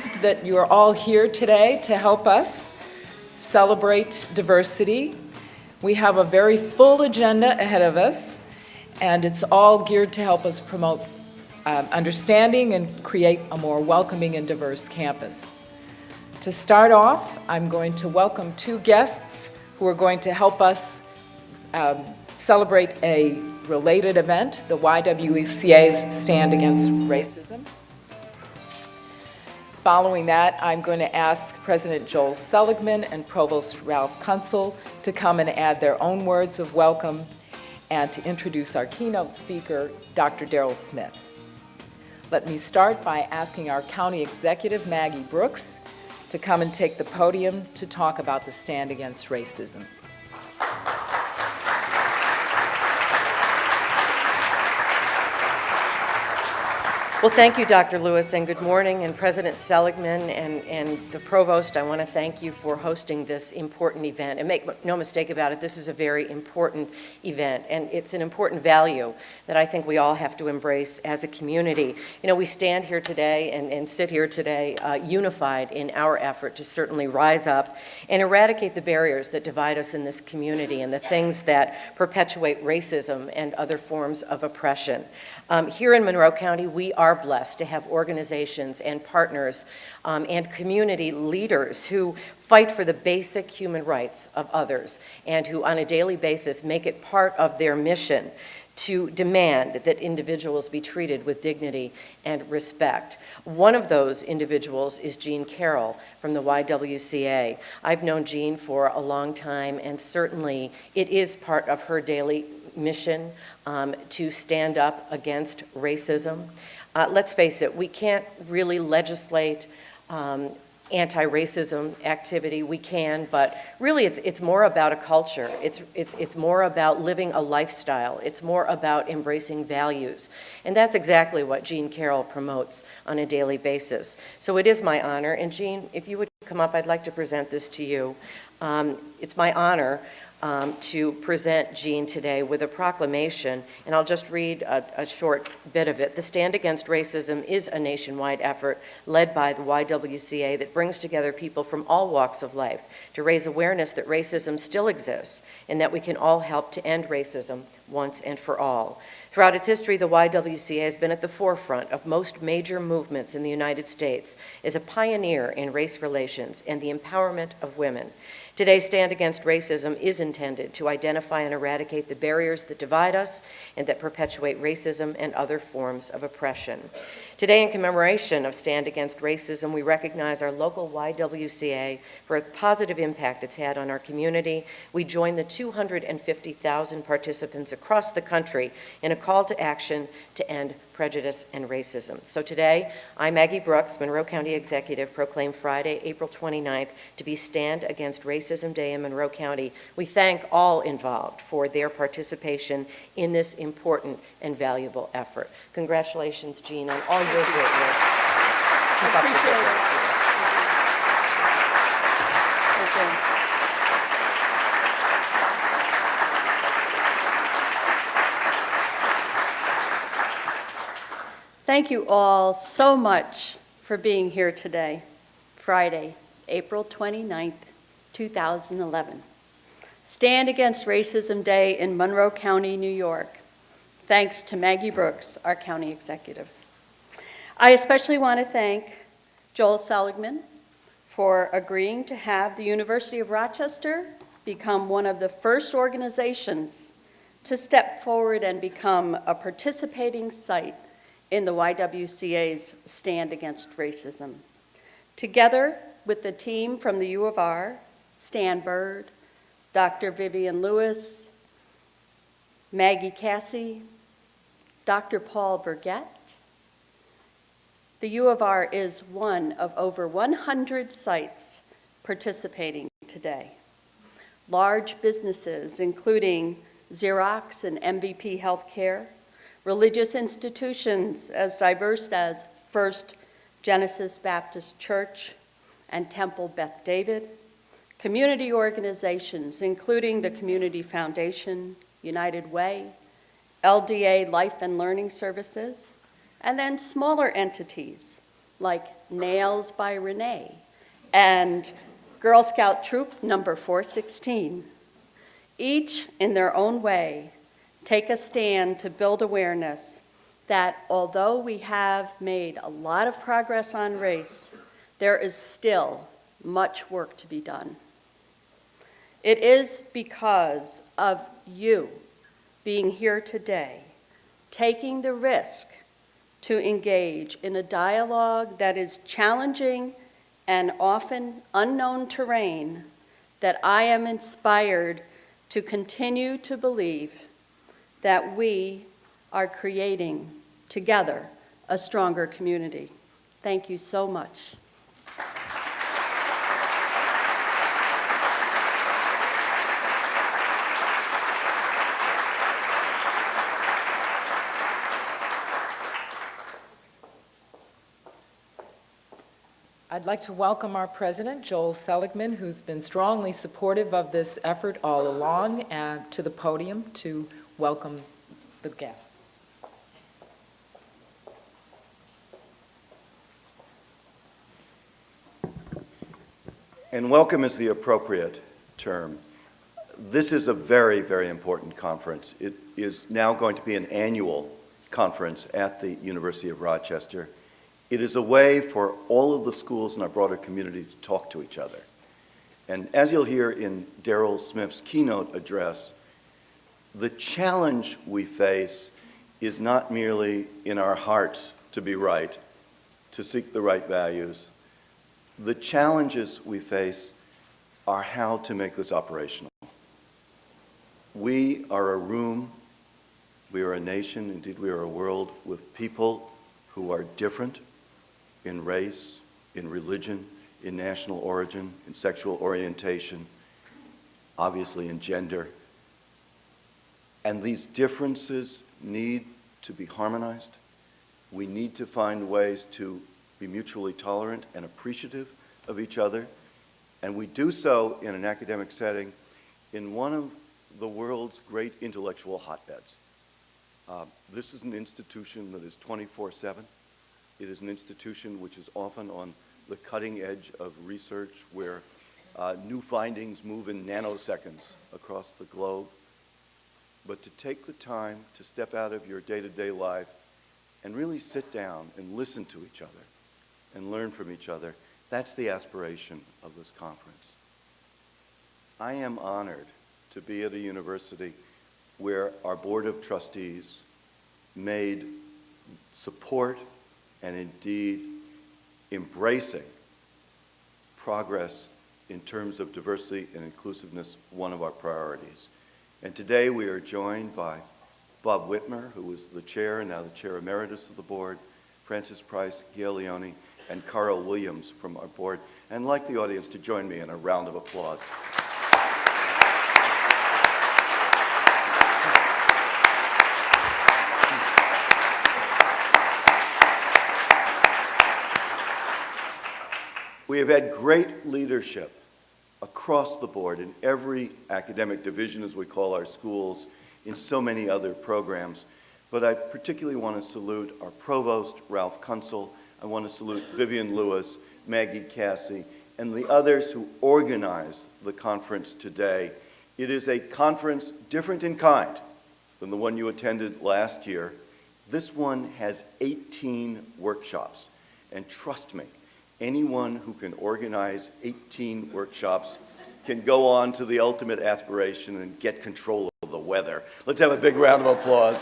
pleased that you are all here today to help us celebrate diversity. We have a very full agenda ahead of us, and it's all geared to help us promote understanding and create a more welcoming and diverse campus. To start off, I'm going to welcome two guests who are going to help us celebrate a related event, the YWCA's Stand Against Racism. Following that, I'm going to ask President Joel Seligman and Provost Ralph Kuncl to come and add their own words of welcome and to introduce our keynote speaker, Dr. Daryl Smith. Let me start by asking our County Executive, Maggie Brooks, to come and take the podium to talk about the Stand Against Racism. Well, thank you, Dr. Lewis, and good morning. And President Seligman and the Provost, I want to thank you for hosting this important event. And make no mistake about it, this is a very important event, and it's an important value that I think we all have to embrace as a community. You know, we stand here today and sit here today unified in our effort to certainly rise up and eradicate the barriers that divide us in this community and the things that perpetuate racism and other forms of oppression. Here in Monroe County, we are blessed to have organizations and partners and community leaders who fight for the basic human rights of others and who on a daily basis make it part of their mission to demand that individuals be treated with dignity and respect. One of those individuals is Jean Carroll from the YWCA. I've known Jean for a long time, and certainly it is part of her daily mission to stand up against racism. Let's face it, we can't really legislate anti-racism activity. We can, but really it's more about a culture. It's more about living a lifestyle. It's more about embracing values. And that's exactly what Jean Carroll promotes on a daily basis. So it is my honor, and Jean, if you would come up, I'd like to present this to you. It's my honor to present Jean today with a proclamation, and I'll just read a short bit of it. The Stand Against Racism is a nationwide effort led by the YWCA that brings together people from all walks of life to raise awareness that racism still exists and that we can all help to end racism once and for all. Throughout its history, the YWCA has been at the forefront of most major movements in the United States as a pioneer in race relations and the empowerment of women. Today's Stand Against Racism is intended to identify and eradicate the barriers that divide us and that perpetuate racism and other forms of oppression. Today, in commemoration of Stand Against Racism, we recognize our local YWCA for a positive impact it's had on our community. We join the 250,000 participants across the country in a call to action to end prejudice and racism. So today, I, Maggie Brooks, Monroe County Executive, proclaim Friday, April 29th to be Stand Against Racism Day in Monroe County. We thank all involved for their participation in this important and valuable effort. Congratulations, Jean, on all your great work. Keep up the good work. Thank you all so much for being here today, Friday, April 29th, 2011. Stand Against Racism Day in Monroe County, New York. Thanks to Maggie Brooks, our County Executive. I especially want to thank Joel Seligman for agreeing to have the University of Rochester become one of the first organizations to step forward and become a participating site in the YWCA's Stand Against Racism. Together with the team from the U of R, Stan Bird, Dr. Vivian Lewis, Maggie Cassie, Dr. Paul Burgett, the U of R is one of over 100 sites participating today. Large businesses, including Xerox and MVP Healthcare, religious institutions as diverse as First Genesis Baptist Church and Temple Beth David, community organizations including the Community Foundation, United Way, LDA Life and Learning Services, and then smaller entities like Nails by Renee and Girl Scout Troop number 416. Each, in their own way, take a stand to build awareness that although we have made a lot of progress on race, there is still much work to be done. It is because of you being here today, taking the risk to engage in a dialogue that is challenging and often unknown terrain, that I am inspired to continue to believe that we are creating together a stronger community. Thank you so much. I'd like to welcome our president, Joel Seligman, who's been strongly supportive of this effort all along, and to the podium to welcome the guests. And welcome is the appropriate term. This is a very, very important conference. It is now going to be an annual conference at the University of Rochester. It is a way for all of the schools in our broader community to talk to each other. And as you'll hear in Daryl Smith's keynote address, the challenge we face is not merely in our hearts to be right, to seek the right values. The challenges we face are how to make this operational. We are a room, we are a nation, indeed we are a world with people who are different in race, in religion, in national origin, in sexual orientation, obviously in gender. And these differences need to be harmonized. We need to find ways to be mutually tolerant and appreciative of each other. And we do so in an academic setting in one of the world's great intellectual hotbeds. This is an institution that is 24/7. It is an institution which is often on the cutting edge of research where new findings move in nanoseconds across the globe. But to take the time to step out of your day-to-day life and really sit down and listen to each other and learn from each other, that's the aspiration of this conference. I am honored to be at a university where our Board of Trustees made support and indeed embracing progress in terms of diversity and inclusiveness one of our priorities. And today we are joined by Bob Whitmer, who was the chair and now the chair emeritus of the board, Francis Price, Gail Leone, and Carl Williams from our board. And I'd like the audience to join me in a round of applause. We have had great leadership across the board in every academic division, as we call our schools, in so many other programs. But I particularly want to salute our Provost, Ralph Kuncl. I want to salute Vivian Lewis, Maggie Cassie, and the others who organized the conference today. It is a conference different in kind than the one you attended last year. This one has 18 workshops, and trust me, anyone who can organize 18 workshops can go on to the ultimate aspiration and get control of the weather. Let's have a big round of applause.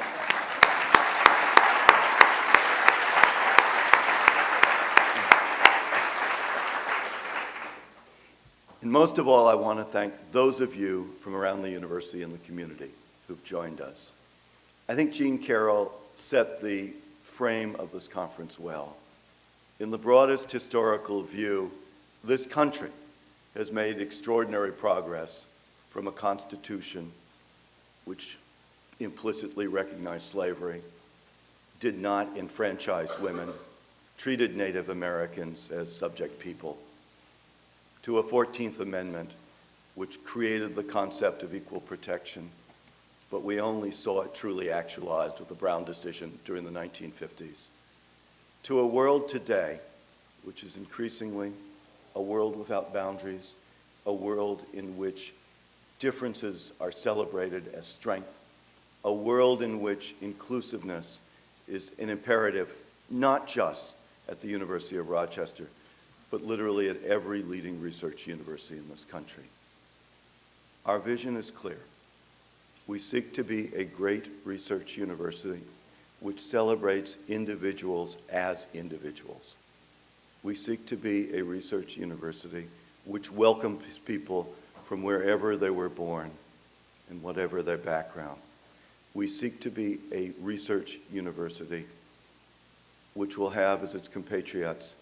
And most of all, I want to thank those of you from around the university and the community who've joined us. I think Jean Carroll set the frame of this conference well. In the broadest historical view, this country has made extraordinary progress from a constitution which implicitly recognized slavery, did not enfranchise women, treated Native Americans as subject people, to a 14th Amendment which created the concept of equal protection, but we only saw it truly actualized with the Brown decision during the 1950s. To a world today which is increasingly a world without boundaries, a world in which differences are celebrated as strength, a world in which inclusiveness is an imperative, not just at the University of Rochester, but literally at every leading research university in this country. Our vision is clear. We seek to be a great research university which celebrates individuals as individuals. We seek to be a research university which welcomes people from wherever they were born and whatever their background. We seek to be a research university which will have as its compatriots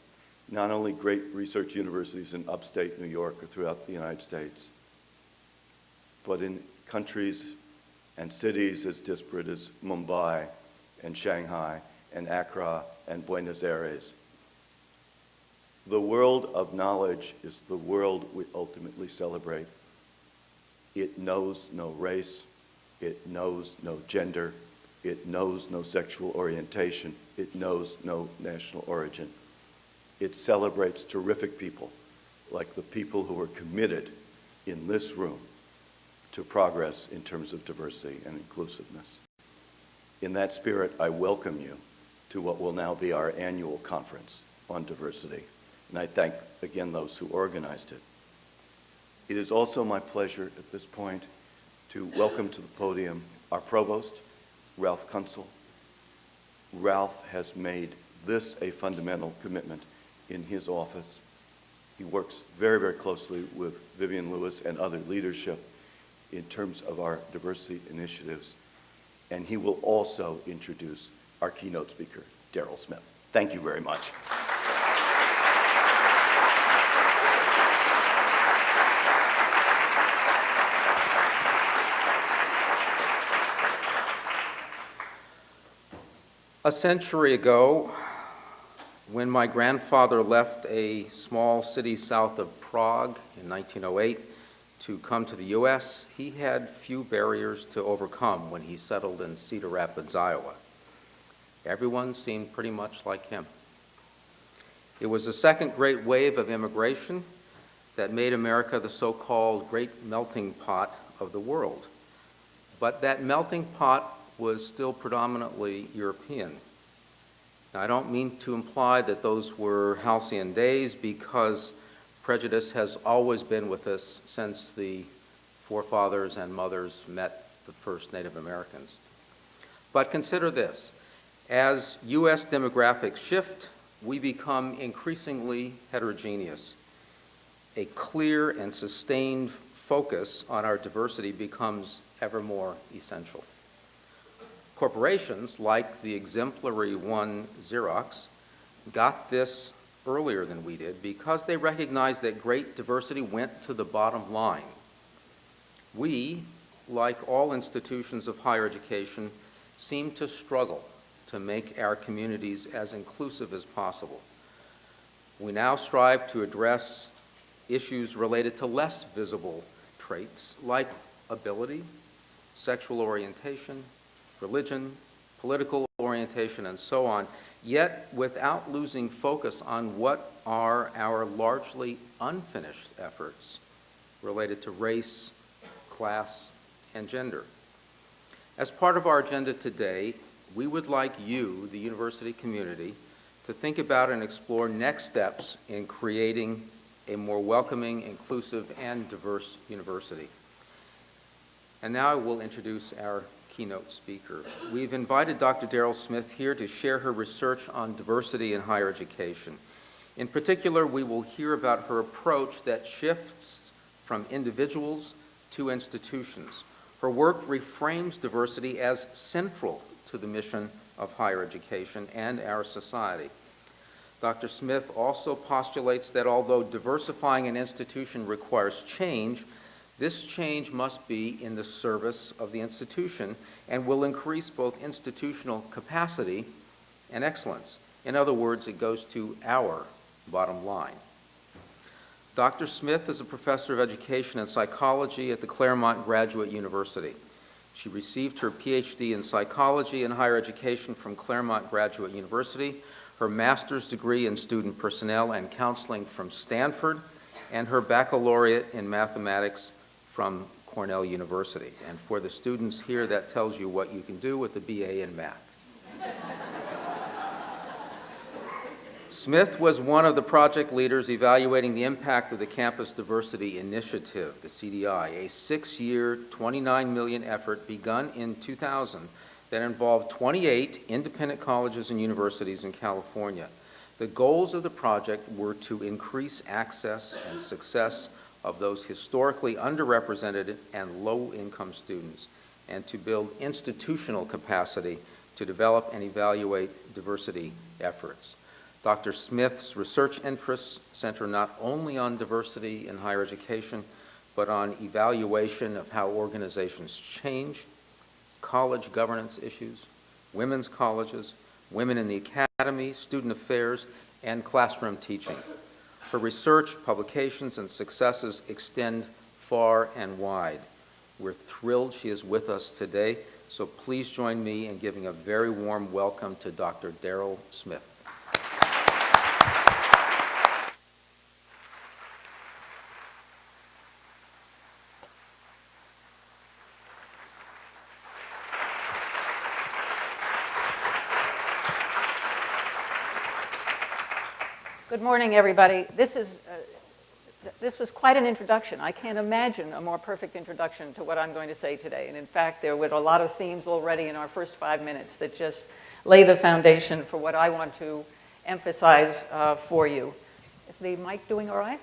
not only great research universities in upstate New York or throughout the United States, but in countries and cities as disparate as Mumbai and Shanghai and Accra and Buenos Aires. The world of knowledge is the world we ultimately celebrate. It knows no race, it knows no gender, it knows no sexual orientation, it knows no national origin. It celebrates terrific people, like the people who are committed in this room to progress in terms of diversity and inclusiveness. In that spirit, I welcome you to what will now be our annual conference on diversity, and I thank again those who organized it. It is also my pleasure at this point to welcome to the podium our Provost, Ralph Kuncl. Ralph has made this a fundamental commitment in his office. He works very, very closely with Vivian Lewis and other leadership in terms of our diversity initiatives, and he will also introduce our keynote speaker, Daryl Smith. Thank you very much. A century ago, when my grandfather left a small city south of Prague in 1908 to come to the U.S., he had few barriers to overcome when he settled in Cedar Rapids, Iowa. Everyone seemed pretty much like him. It was the second great wave of immigration that made America the so-called great melting pot of the world. But that melting pot was still predominantly European. Now, I don't mean to imply that those were halcyon days, because prejudice has always been with us since the forefathers and mothers met the first Native Americans. But consider this: as U.S. demographics shift, we become increasingly heterogeneous. A clear and sustained focus on our diversity becomes ever more essential. Corporations, like the exemplary one Xerox, got this earlier than we did because they recognized that great diversity went to the bottom line. We, like all institutions of higher education, seem to struggle to make our communities as inclusive as possible. We now strive to address issues related to less visible traits like ability, sexual orientation, religion, political orientation, and so on, yet without losing focus on what are our largely unfinished efforts related to race, class, and gender. As part of our agenda today, we would like you, the university community, to think about and explore next steps in creating a more welcoming, inclusive, and diverse university. And now I will introduce our keynote speaker. We've invited Dr. Daryl Smith here to share her research on diversity in higher education. In particular, we will hear about her approach that shifts from individuals to institutions. Her work reframes diversity as central to the mission of higher education and our society. Dr. Smith also postulates that although diversifying an institution requires change, this change must be in the service of the institution and will increase both institutional capacity and excellence. In other words, it goes to our bottom line. Dr. Smith is a professor of education and psychology at the Claremont Graduate University. She received her PhD in psychology and higher education from Claremont Graduate University, her master's degree in student personnel and counseling from Stanford, and her baccalaureate in mathematics from Cornell University. And for the students here, that tells you what you can do with a BA in math. Smith was one of the project leaders evaluating the impact of the Campus Diversity Initiative, the CDI, a 6-year, $29 million effort begun in 2000 that involved 28 independent colleges and universities in California. The goals of the project were to increase access and success of those historically underrepresented and low-income students, and to build institutional capacity to develop and evaluate diversity efforts. Dr. Smith's research interests center not only on diversity in higher education, but on evaluation of how organizations change, college governance issues, women's colleges, women in the academy, student affairs, and classroom teaching. Her research, publications, and successes extend far and wide. We're thrilled she is with us today, so please join me in giving a very warm welcome to Dr. Daryl Smith. Good morning, everybody. This was quite an introduction. I can't imagine a more perfect introduction to what I'm going to say today. And in fact, there were a lot of themes already in our first 5 minutes that just lay the foundation for what I want to emphasize for you. Is the mic doing all right?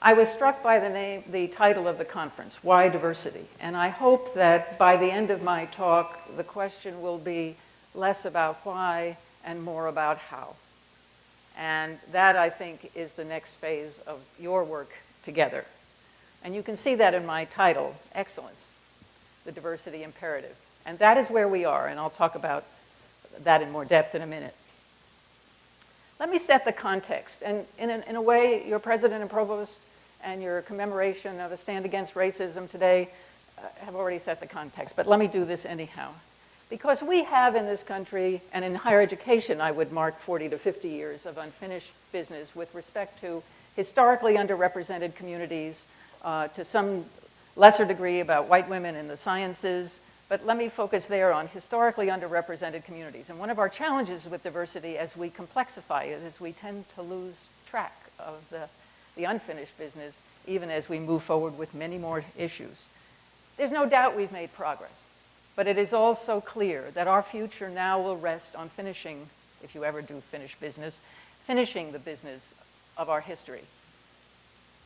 I was struck by the title of the conference, Why Diversity? And I hope that by the end of my talk, the question will be less about why and more about how. And that, I think, is the next phase of your work together. And you can see that in my title, Excellence, the Diversity Imperative. And that is where we are, and I'll talk about that in more depth in a minute. Let me set the context. And in a way, your president and provost and your commemoration of a stand against racism today have already set the context. But let me do this anyhow. Because we have in this country, and in higher education, I would mark 40 to 50 years of unfinished business with respect to historically underrepresented communities, to some lesser degree about white women in the sciences, but let me focus there on historically underrepresented communities. And one of our challenges with diversity as we complexify it is we tend to lose track of the unfinished business, even as we move forward with many more issues. There's no doubt we've made progress. But it is also clear that our future now will rest on finishing, if you ever do finish business, finishing the business of our history.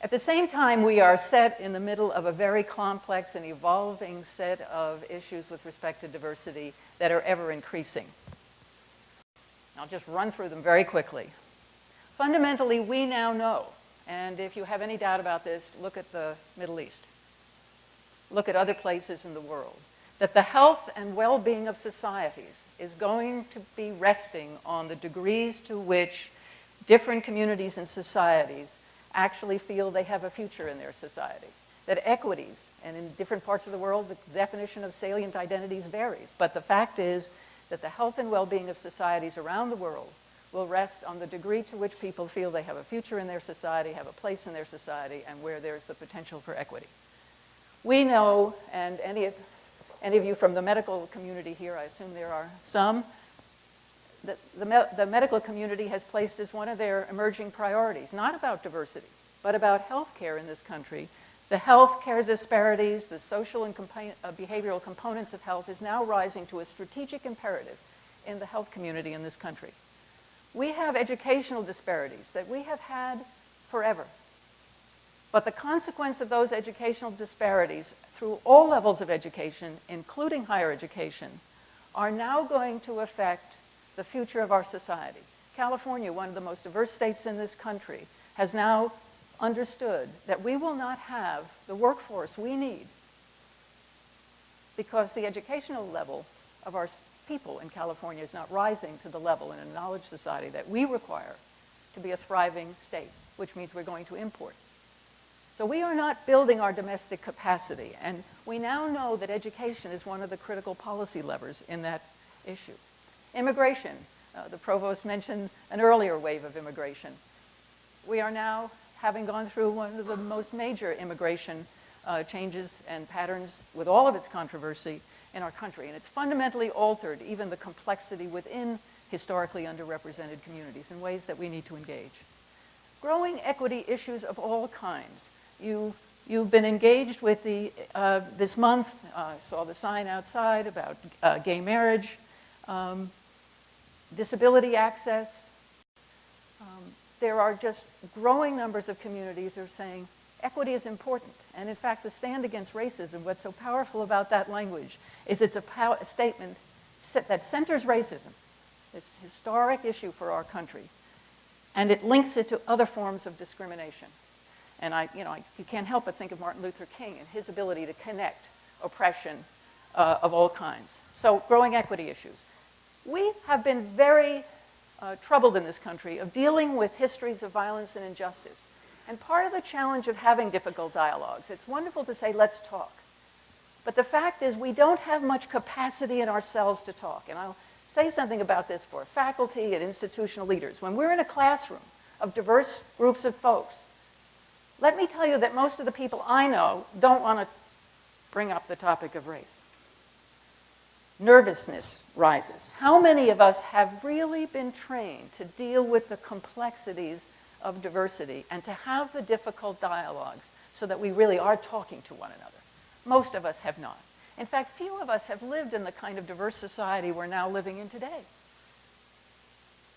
At the same time, we are set in the middle of a very complex and evolving set of issues with respect to diversity that are ever increasing. I'll just run through them very quickly. Fundamentally, we now know, and if you have any doubt about this, look at the Middle East. Look at other places in the world. That the health and well-being of societies is going to be resting on the degrees to which different communities and societies actually feel they have a future in their society. That equities, and in different parts of the world, the definition of salient identities varies. But the fact is that the health and well-being of societies around the world will rest on the degree to which people feel they have a future in their society, have a place in their society, and where there's the potential for equity. We know, and any of you from the medical community here, I assume there are some, that the medical community has placed as one of their emerging priorities, not about diversity, but about health care in this country. The health care disparities, the social and behavioral components of health is now rising to a strategic imperative in the health community in this country. We have educational disparities that we have had forever. But the consequence of those educational disparities through all levels of education, including higher education, are now going to affect the future of our society. California, one of the most diverse states in this country, has now understood that we will not have the workforce we need because the educational level of our people in California is not rising to the level in a knowledge society that we require to be a thriving state, which means we're going to import. So we are not building our domestic capacity, and we now know that education is one of the critical policy levers in that issue. Immigration, the Provost mentioned an earlier wave of immigration. We are now, having gone through one of the most major immigration changes and patterns with all of its controversy in our country, and it's fundamentally altered even the complexity within historically underrepresented communities in ways that we need to engage. Growing equity issues of all kinds. You've been engaged with this month, saw the sign outside about gay marriage, disability access. There are just growing numbers of communities who are saying equity is important. And in fact, the Stand Against Racism, what's so powerful about that language is it's a statement that centers racism, this historic issue for our country, and it links it to other forms of discrimination. And you can't help but think of Martin Luther King and his ability to connect oppression of all kinds. So growing equity issues. We have been very troubled in this country of dealing with histories of violence and injustice. And part of the challenge of having difficult dialogues, it's wonderful to say, let's talk. But the fact is we don't have much capacity in ourselves to talk. And I'll say something about this for faculty and institutional leaders. When we're in a classroom of diverse groups of folks, let me tell you that most of the people I know don't want to bring up the topic of race. Nervousness rises. How many of us have really been trained to deal with the complexities of diversity and to have the difficult dialogues so that we really are talking to one another? Most of us have not. In fact, few of us have lived in the kind of diverse society we're now living in today.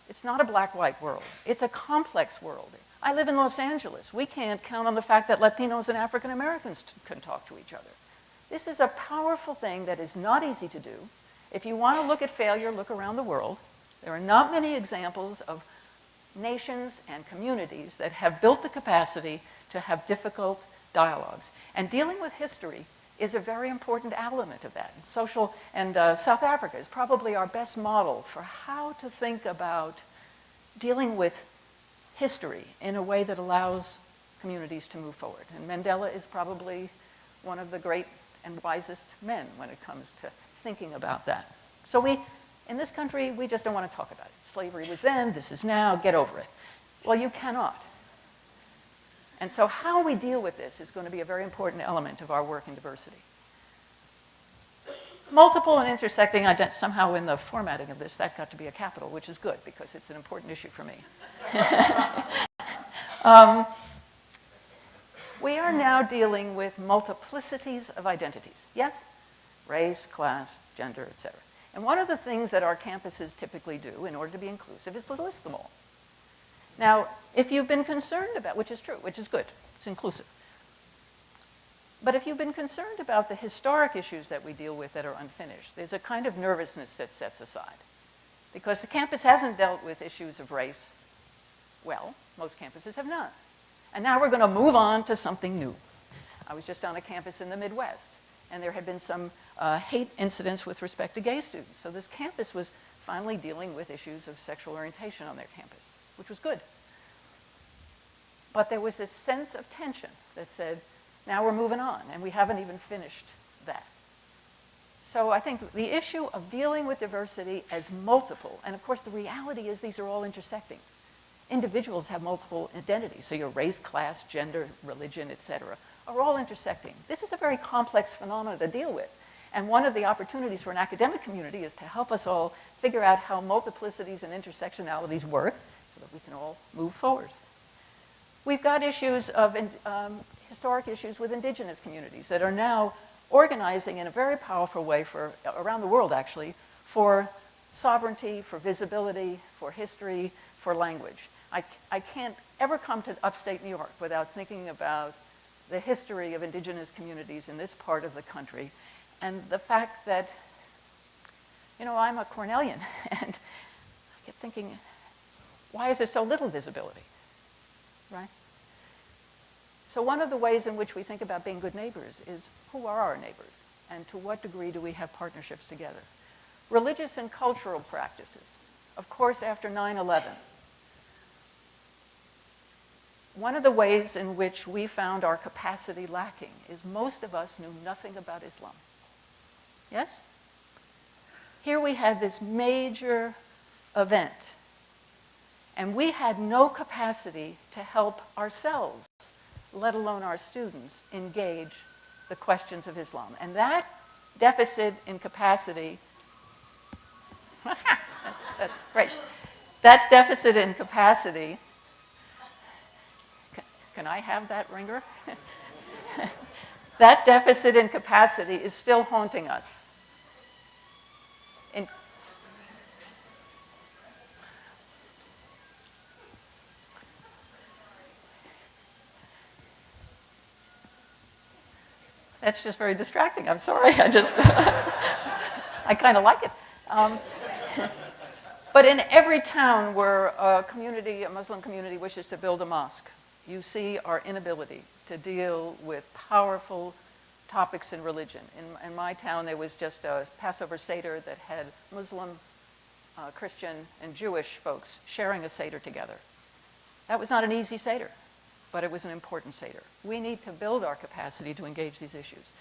It's not a black-white world. It's a complex world. I live in Los Angeles. We can't count on the fact that Latinos and African Americans can talk to each other. This is a powerful thing that is not easy to do. If you want to look at failure, look around the world. There are not many examples of nations and communities that have built the capacity to have difficult dialogues. And dealing with history is a very important element of that. South Africa is probably our best model for how to think about dealing with history in a way that allows communities to move forward. And Mandela is probably one of the great and wisest men when it comes to thinking about that. So in this country, we just don't want to talk about it. Slavery was then, this is now, get over it. Well, you cannot. And so how we deal with this is going to be a very important element of our work in diversity. Multiple and intersecting identities, somehow in the formatting of this, that got to be a capital, which is good because it's an important issue for me. We are now dealing with multiplicities of identities. Yes? Race, class, gender, etc. And one of the things that our campuses typically do in order to be inclusive is to list them all. Now, if you've been concerned about, which is true, which is good, it's inclusive. But if you've been concerned about the historic issues that we deal with that are unfinished, there's a kind of nervousness that sets aside. Because the campus hasn't dealt with issues of race well, most campuses have not. And now we're going to move on to something new. I was just on a campus in the Midwest, and there had been some hate incidents with respect to gay students. So this campus was finally dealing with issues of sexual orientation on their campus, which was good. But there was this sense of tension that said, now we're moving on, and we haven't even finished that. So I think the issue of dealing with diversity as multiple, and of course the reality is these are all intersecting. Individuals have multiple identities, so your race, class, gender, religion, etc., are all intersecting. This is a very complex phenomenon to deal with. And one of the opportunities for an academic community is to help us all figure out how multiplicities and intersectionalities work so that we can all move forward. We've got issues of historic issues with indigenous communities that are now organizing in a very powerful way for, around the world actually, for sovereignty, for visibility, for history, for language. I can't ever come to upstate New York without thinking about the history of indigenous communities in this part of the country and the fact that, I'm a Cornellian and I kept thinking, why is there so little visibility, right? So one of the ways in which we think about being good neighbors is who are our neighbors and to what degree do we have partnerships together? Religious and cultural practices. Of course, after 9/11, one of the ways in which we found our capacity lacking is most of us knew nothing about Islam. Yes? Here we had this major event, and we had no capacity to help ourselves, let alone our students, engage the questions of Islam. And that deficit in capacity, that's great. That deficit in capacity, can I have that ringer? That deficit in capacity is still haunting us. That's just very distracting. I'm sorry. I kind of like it. But in every town where a Muslim community wishes to build a mosque, you see our inability to deal with powerful topics in religion. In my town, there was just a Passover Seder that had Muslim, Christian, and Jewish folks sharing a Seder together. That was not an easy Seder, but it was an important Seder. We need to build our capacity to engage these issues.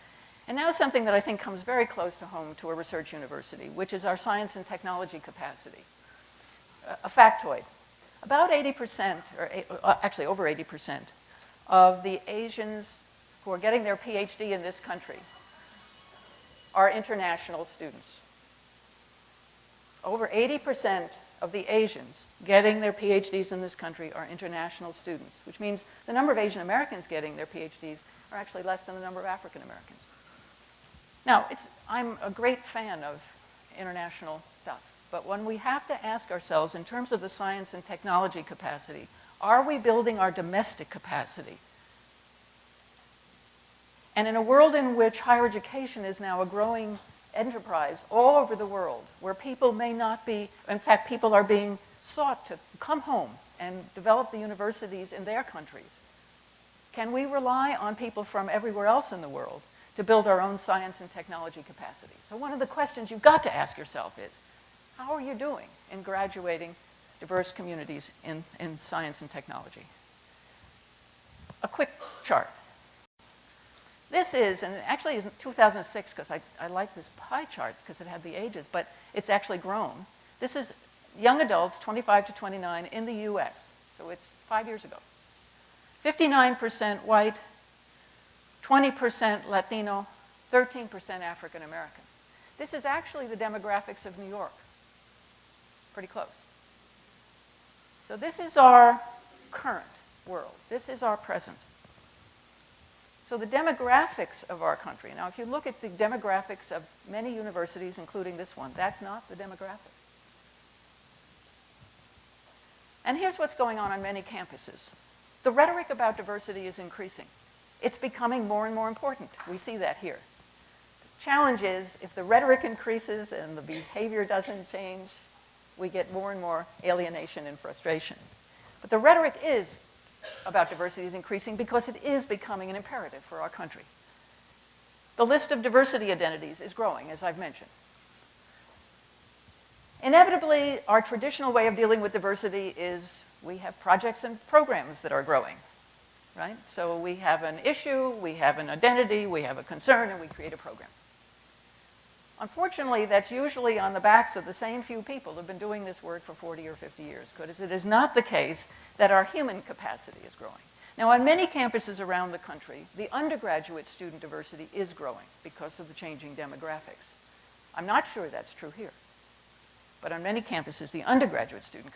And now something that I think comes very close to home to a research university, which is our science and technology capacity. A factoid. About 80%, or actually over 80%, of the Asians who are getting their PhD in this country are international students. Over 80% of the Asians getting their PhDs in this country are international students, which means the number of Asian Americans getting their PhDs are actually less than the number of African Americans. Now, I'm a great fan of international stuff, but when we have to ask ourselves, in terms of the science and technology capacity, are we building our domestic capacity? And in a world in which higher education is now a growing enterprise all over the world, where people may not be, in fact, people are being sought to come home and develop the universities in their countries, can we rely on people from everywhere else in the world to build our own science and technology capacity? So one of the questions you've got to ask yourself is, how are you doing in graduating diverse communities in science and technology? A quick chart. This is, and actually is 2006, because I like this pie chart because it had the ages, but it's actually grown. This is young adults, 25 to 29, in the US. So it's 5 years ago. 59% white, 20% Latino, 13% African American. This is actually the demographics of New York. Pretty close. So this is our current world. This is our present. So the demographics of our country. Now, if you look at the demographics of many universities, including this one, that's not the demographic. And here's what's going on many campuses. The rhetoric about diversity is increasing. It's becoming more and more important. We see that here. The challenge is, if the rhetoric increases and the behavior doesn't change, we get more and more alienation and frustration. But the rhetoric about diversity is increasing because it is becoming an imperative for our country. The list of diversity identities is growing, as I've mentioned. Inevitably, our traditional way of dealing with diversity is we have projects and programs that are growing, right? So we have an issue, we have an identity, we have a concern, and we create a program. Unfortunately, that's usually on the backs of the same few people who have been doing this work for 40 or 50 years, because it is not the case that our human capacity is growing. Now, on many campuses around the country, the undergraduate student diversity is growing because of the changing demographics. I'm not sure that's true here. But on many campuses, the undergraduate student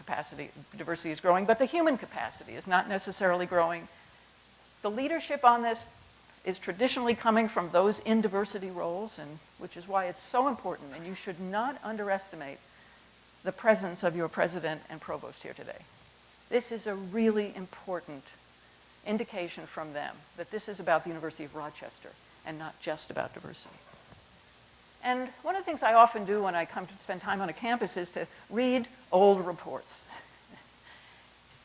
diversity is growing, but the human capacity is not necessarily growing. The leadership on this is traditionally coming from those in diversity roles, and which is why it's so important, and you should not underestimate the presence of your president and provost here today. This is a really important indication from them that this is about the University of Rochester and not just about diversity. And one of the things I often do when I come to spend time on a campus is to read old reports.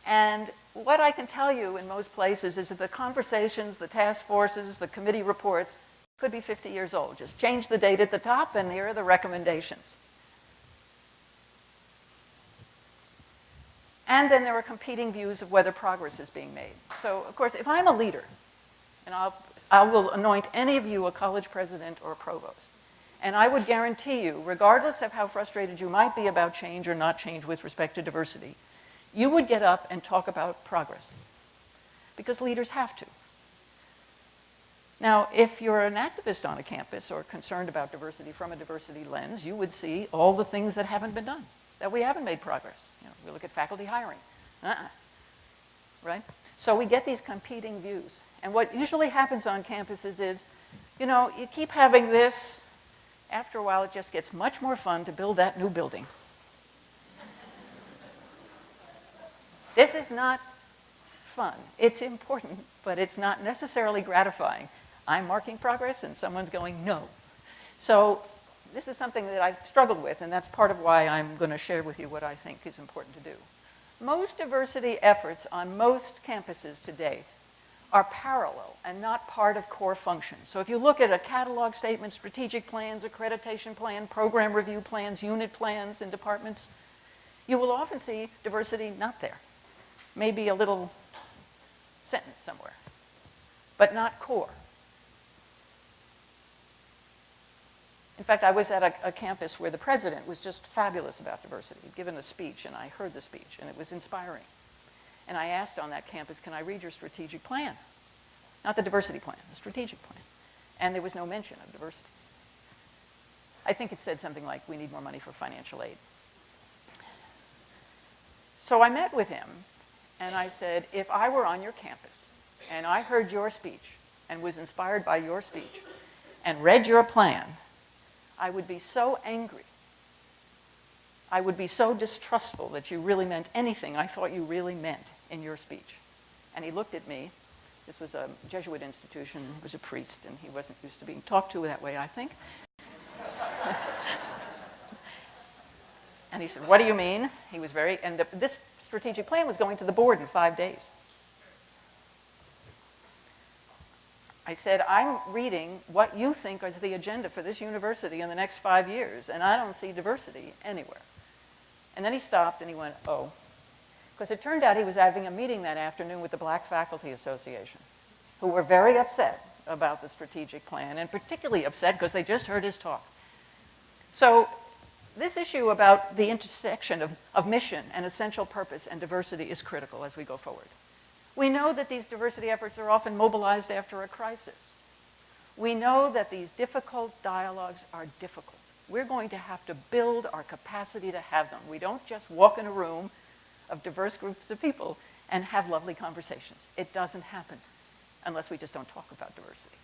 And what I can tell you in most places is that the conversations, the task forces, the committee reports could be 50 years old. Just change the date at the top, and here are the recommendations. And then there are competing views of whether progress is being made. So, of course, if I'm a leader, and I will anoint any of you a college president or a provost, and I would guarantee you, regardless of how frustrated you might be about change or not change with respect to diversity, you would get up and talk about progress, because leaders have to. Now, if you're an activist on a campus or concerned about diversity from a diversity lens, you would see all the things that haven't been done, that we haven't made progress. You know, we look at faculty hiring, right? So we get these competing views. And what usually happens on campuses is, you know, you keep having this, after a while it just gets much more fun to build that new building. This is not fun. It's important, but it's not necessarily gratifying. I'm marking progress and someone's going, no. So this is something that I've struggled with, and that's part of why I'm going to share with you what I think is important to do. Most diversity efforts on most campuses today are parallel and not part of core functions. So if you look at a catalog statement, strategic plans, accreditation plan, program review plans, unit plans in departments, you will often see diversity not there. Maybe a little sentence somewhere, but not core. In fact, I was at a campus where the president was just fabulous about diversity. He'd given a speech, and I heard the speech, and it was inspiring. And I asked on that campus, can I read your strategic plan? Not the diversity plan, the strategic plan. And there was no mention of diversity. I think it said something like, we need more money for financial aid. So I met with him, and I said, if I were on your campus, and I heard your speech, and was inspired by your speech, and read your plan, I would be so angry. I would be so distrustful that you really meant anything I thought you really meant in your speech. And he looked at me. This was a Jesuit institution. He was a priest, and he wasn't used to being talked to that way, I think. And he said, what do you mean? He was very, and this strategic plan was going to the board in 5 days. I said, I'm reading what you think is the agenda for this university in the next 5 years, and I don't see diversity anywhere. And then he stopped and he went, oh. Because it turned out he was having a meeting that afternoon with the Black Faculty Association, who were very upset about the strategic plan, and particularly upset because they just heard his talk. So this issue about the intersection of mission and essential purpose and diversity is critical as we go forward. We know that these diversity efforts are often mobilized after a crisis. We know that these difficult dialogues are difficult. We're going to have to build our capacity to have them. We don't just walk in a room of diverse groups of people and have lovely conversations. It doesn't happen unless we just don't talk about diversity.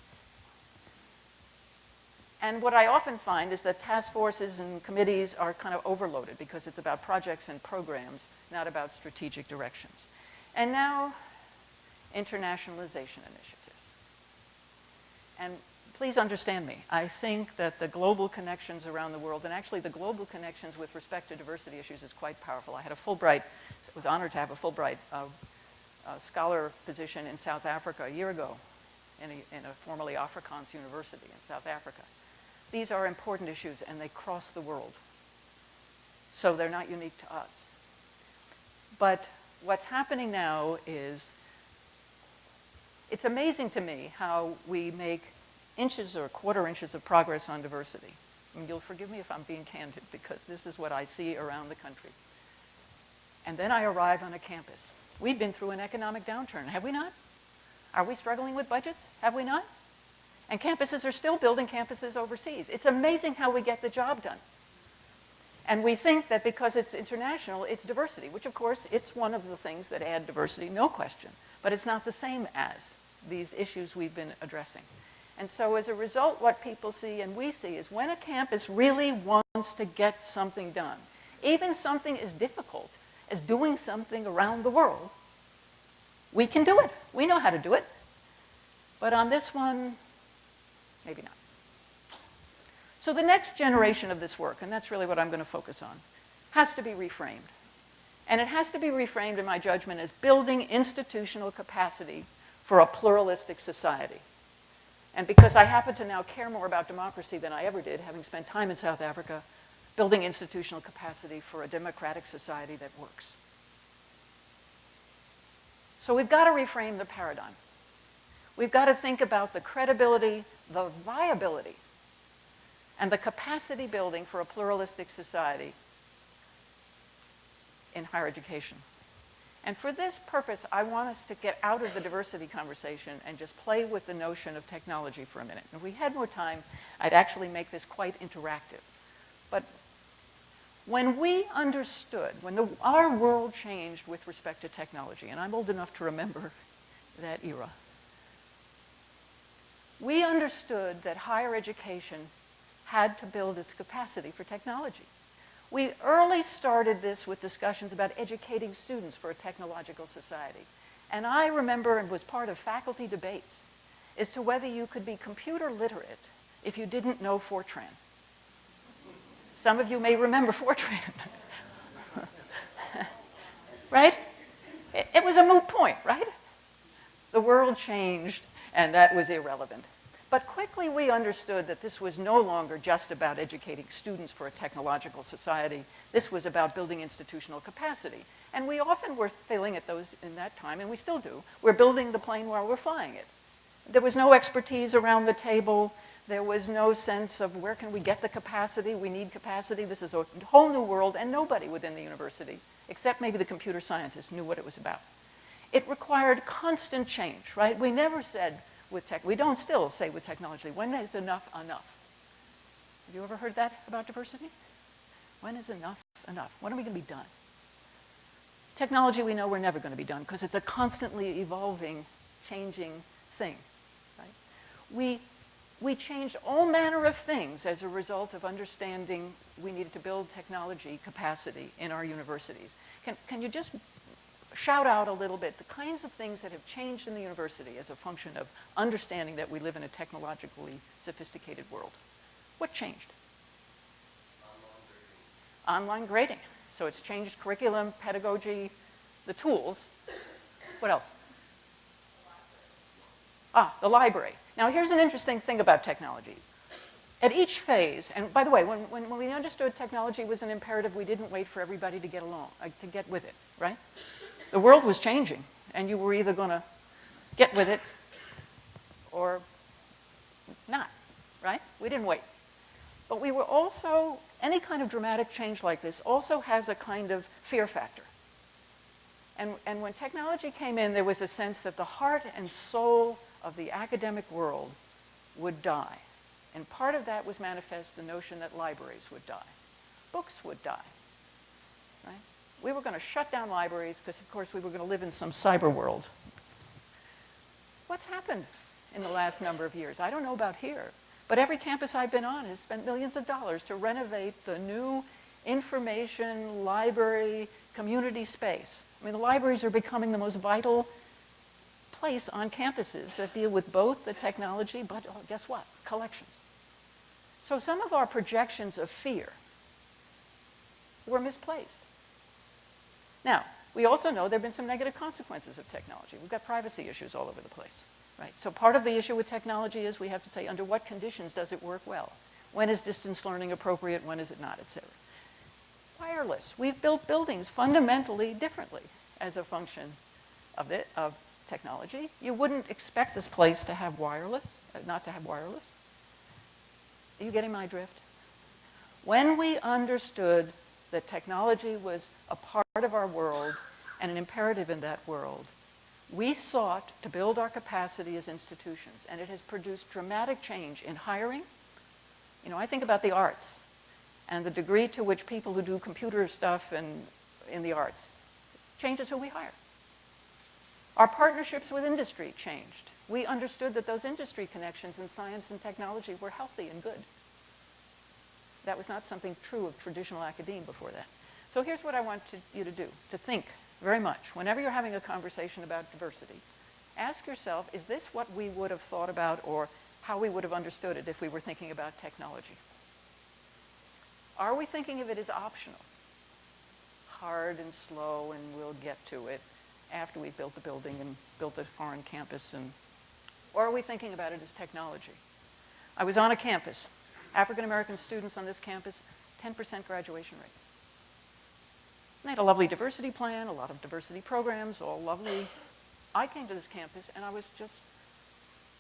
And what I often find is that task forces and committees are kind of overloaded because it's about projects and programs, not about strategic directions. And now, internationalization initiatives. And please understand me. I think that the global connections around the world, and actually the global connections with respect to diversity issues, is quite powerful. I had a Fulbright, was honored to have a Fulbright scholar position in South Africa a year ago in a formerly Afrikaans university in South Africa. These are important issues, and they cross the world. So they're not unique to us. But what's happening now is, it's amazing to me how we make inches or quarter inches of progress on diversity. I mean, you'll forgive me if I'm being candid, because this is what I see around the country. And then I arrive on a campus. We've been through an economic downturn, have we not? Are we struggling with budgets? Have we not? And campuses are still building campuses overseas. It's amazing how we get the job done. And we think that because it's international, it's diversity, which of course, it's one of the things that add diversity, no question. But it's not the same as these issues we've been addressing. And so as a result, what people see and we see is when a campus really wants to get something done, even something as difficult as doing something around the world, we can do it. We know how to do it. But on this one, maybe not. So the next generation of this work, and that's really what I'm going to focus on, has to be reframed. And it has to be reframed, in my judgment, as building institutional capacity for a pluralistic society. And because I happen to now care more about democracy than I ever did, having spent time in South Africa, building institutional capacity for a democratic society that works. So we've got to reframe the paradigm. We've got to think about the credibility, the viability, and the capacity building for a pluralistic society in higher education. And for this purpose, I want us to get out of the diversity conversation and just play with the notion of technology for a minute. If we had more time, I'd actually make this quite interactive. But when we understood, when our world changed with respect to technology, and I'm old enough to remember that era, we understood that higher education had to build its capacity for technology. We early started this with discussions about educating students for a technological society. And I remember and was part of faculty debates as to whether you could be computer literate if you didn't know Fortran. Some of you may remember Fortran. Right? It was a moot point, right? The world changed, and that was irrelevant. But quickly we understood that this was no longer just about educating students for a technological society. This was about building institutional capacity. And we often were failing at those in that time, and we still do. We're building the plane while we're flying it. There was no expertise around the table. There was no sense of where can we get the capacity? We need capacity. This is a whole new world, and nobody within the university, except maybe the computer scientists, knew what it was about. It required constant change, right? We never said, we don't still say with technology, when is enough enough? Have you ever heard that about diversity? When is enough enough? When are we going to be done? Technology, we know we're never going to be done because it's a constantly evolving, changing thing. Right? We changed all manner of things as a result of understanding we needed to build technology capacity in our universities. Can you just shout out a little bit the kinds of things that have changed in the university as a function of understanding that we live in a technologically sophisticated world? What changed? Online grading. So it's changed curriculum, pedagogy, the tools. What else? The library. Now here's an interesting thing about technology. At each phase, and by the way, when we understood technology was an imperative, we didn't wait for everybody to get along, to get with it, right? The world was changing, and you were either going to get with it or not, right? We didn't wait. But we were also, any kind of dramatic change like this also has a kind of fear factor. And when technology came in, there was a sense that the heart and soul of the academic world would die. And part of that was manifest the notion that libraries would die. Books would die, right? We were going to shut down libraries because, of course, we were going to live in some cyber world. What's happened in the last number of years? I don't know about here, but every campus I've been on has spent millions of dollars to renovate the new information, library, community space. I mean, the libraries are becoming the most vital place on campuses that deal with both the technology, but guess what? Collections. So some of our projections of fear were misplaced. Now, we also know there have been some negative consequences of technology. We've got privacy issues all over the place, right? So part of the issue with technology is we have to say, under what conditions does it work well? When is distance learning appropriate? When is it not, et cetera? Wireless. We've built buildings fundamentally differently as a function of technology. You wouldn't expect this place to have wireless, not to have wireless. Are you getting my drift? When we understood that technology was a part of our world and an imperative in that world, we sought to build our capacity as institutions, and it has produced dramatic change in hiring. You know, I think about the arts and the degree to which people who do computer stuff and in the arts changes who we hire. Our partnerships with industry changed. We understood that those industry connections in science and technology were healthy and good. That was not something true of traditional academia before that. So here's what I want you to do, to think very much. Whenever you're having a conversation about diversity, ask yourself, is this what we would have thought about or how we would have understood it if we were thinking about technology? Are we thinking of it as optional? Hard and slow, and we'll get to it after we've built the building and built the foreign campus, or are we thinking about it as technology? I was on a campus. African-American students on this campus, 10% graduation rates. And they had a lovely diversity plan, a lot of diversity programs, all lovely. I came to this campus and I was just,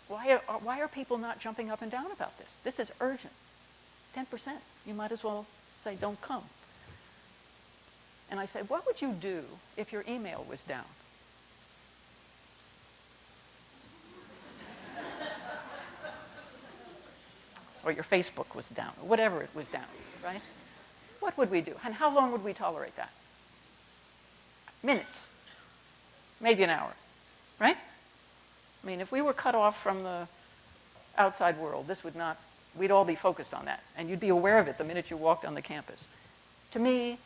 why are people not jumping up and down about this? This is urgent. 10%. You might as well say, don't come. And I said, what would you do if your email was down? Or your Facebook was down, or whatever it was down, right? What would we do? And how long would we tolerate that? Minutes, maybe an hour, right? I mean, if we were cut off from the outside world, this would not, we'd all be focused on that. And you'd be aware of it the minute you walked on the campus. To me,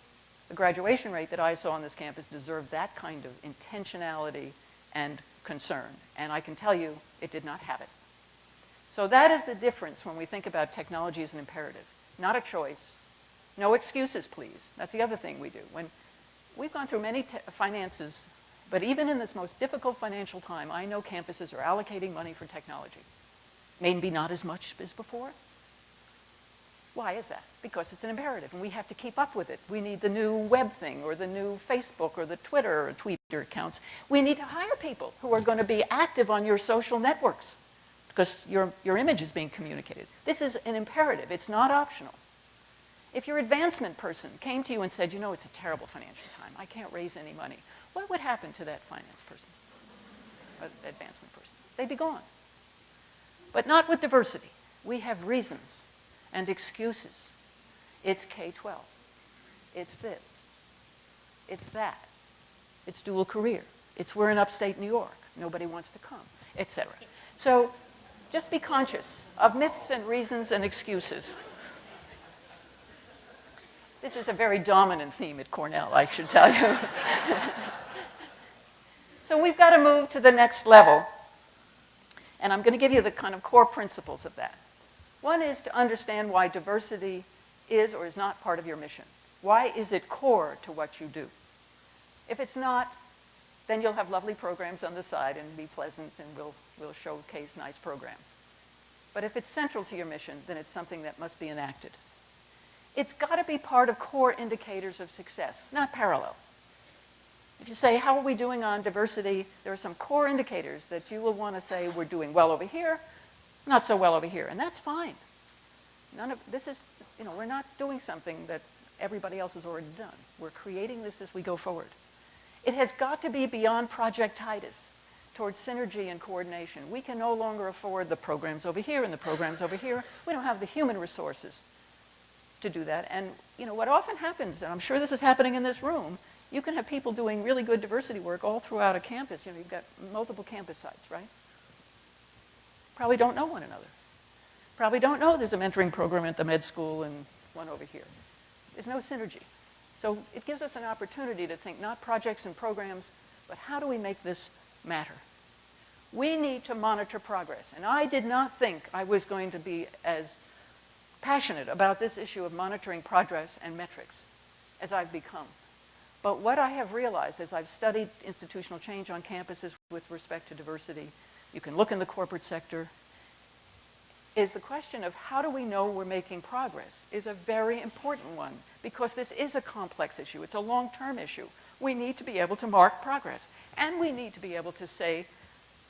the graduation rate that I saw on this campus deserved that kind of intentionality and concern. And I can tell you, it did not have it. So that is the difference when we think about technology as an imperative, not a choice. No excuses, please. That's the other thing we do. When we've gone through many finances, but even in this most difficult financial time, I know campuses are allocating money for technology. Maybe not as much as before. Why is that? Because it's an imperative, and we have to keep up with it. We need the new web thing, or the new Facebook, or the Twitter, or Tweeter accounts. We need to hire people who are going to be active on your social networks, because your image is being communicated. This is an imperative. It's not optional. If your advancement person came to you and said, you know, it's a terrible financial time, I can't raise any money, what would happen to that finance person, advancement person? They'd be gone. But not with diversity. We have reasons and excuses. It's K-12. It's this. It's that. It's dual career. It's we're in upstate New York. Nobody wants to come, etc. So just be conscious of myths and reasons and excuses. This is a very dominant theme at Cornell, I should tell you. So we've got to move to the next level. And I'm going to give you the kind of core principles of that. One is to understand why diversity is or is not part of your mission. Why is it core to what you do? If it's not, then you'll have lovely programs on the side and be pleasant, and we'll showcase nice programs. But if it's central to your mission, then it's something that must be enacted. It's got to be part of core indicators of success, not parallel. If you say, how are we doing on diversity, there are some core indicators that you will want to say, we're doing well over here, not so well over here, and that's fine. None of this is, we're not doing something that everybody else has already done. We're creating this as we go forward. It has got to be beyond projectitis, towards synergy and coordination. We can no longer afford the programs over here and the programs over here. We don't have the human resources to do that. And what often happens, and I'm sure this is happening in this room, you can have people doing really good diversity work all throughout a campus. You've got multiple campus sites, right? Probably don't know one another. Probably don't know there's a mentoring program at the med school and one over here. There's no synergy. So it gives us an opportunity to think not projects and programs, but how do we make this matter? We need to monitor progress. And I did not think I was going to be as passionate about this issue of monitoring progress and metrics as I've become. But what I have realized as I've studied institutional change on campuses with respect to diversity, you can look in the corporate sector, is the question of how do we know we're making progress is a very important one, because this is a complex issue. It's a long-term issue. We need to be able to mark progress. And we need to be able to say,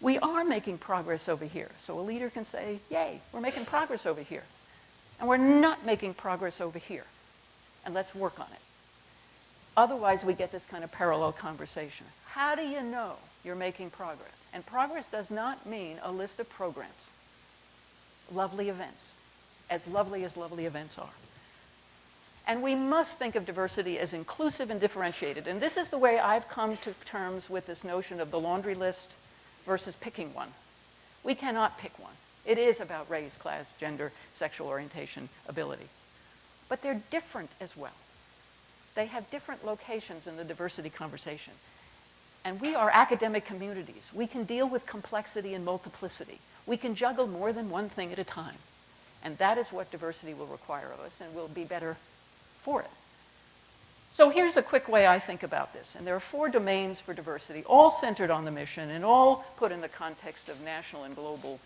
we are making progress over here. So a leader can say, yay, we're making progress over here. And we're not making progress over here. And let's work on it. Otherwise, we get this kind of parallel conversation. How do you know you're making progress? And progress does not mean a list of programs. Lovely events, as lovely events are. And we must think of diversity as inclusive and differentiated. And this is the way I've come to terms with this notion of the laundry list versus picking one. We cannot pick one. It is about race, class, gender, sexual orientation, ability. But they're different as well. They have different locations in the diversity conversation. And we are academic communities. We can deal with complexity and multiplicity. We can juggle more than one thing at a time. And that is what diversity will require of us, and we'll be better for it. So here's a quick way I think about this. And there are 4 domains for diversity, all centered on the mission and all put in the context of national and global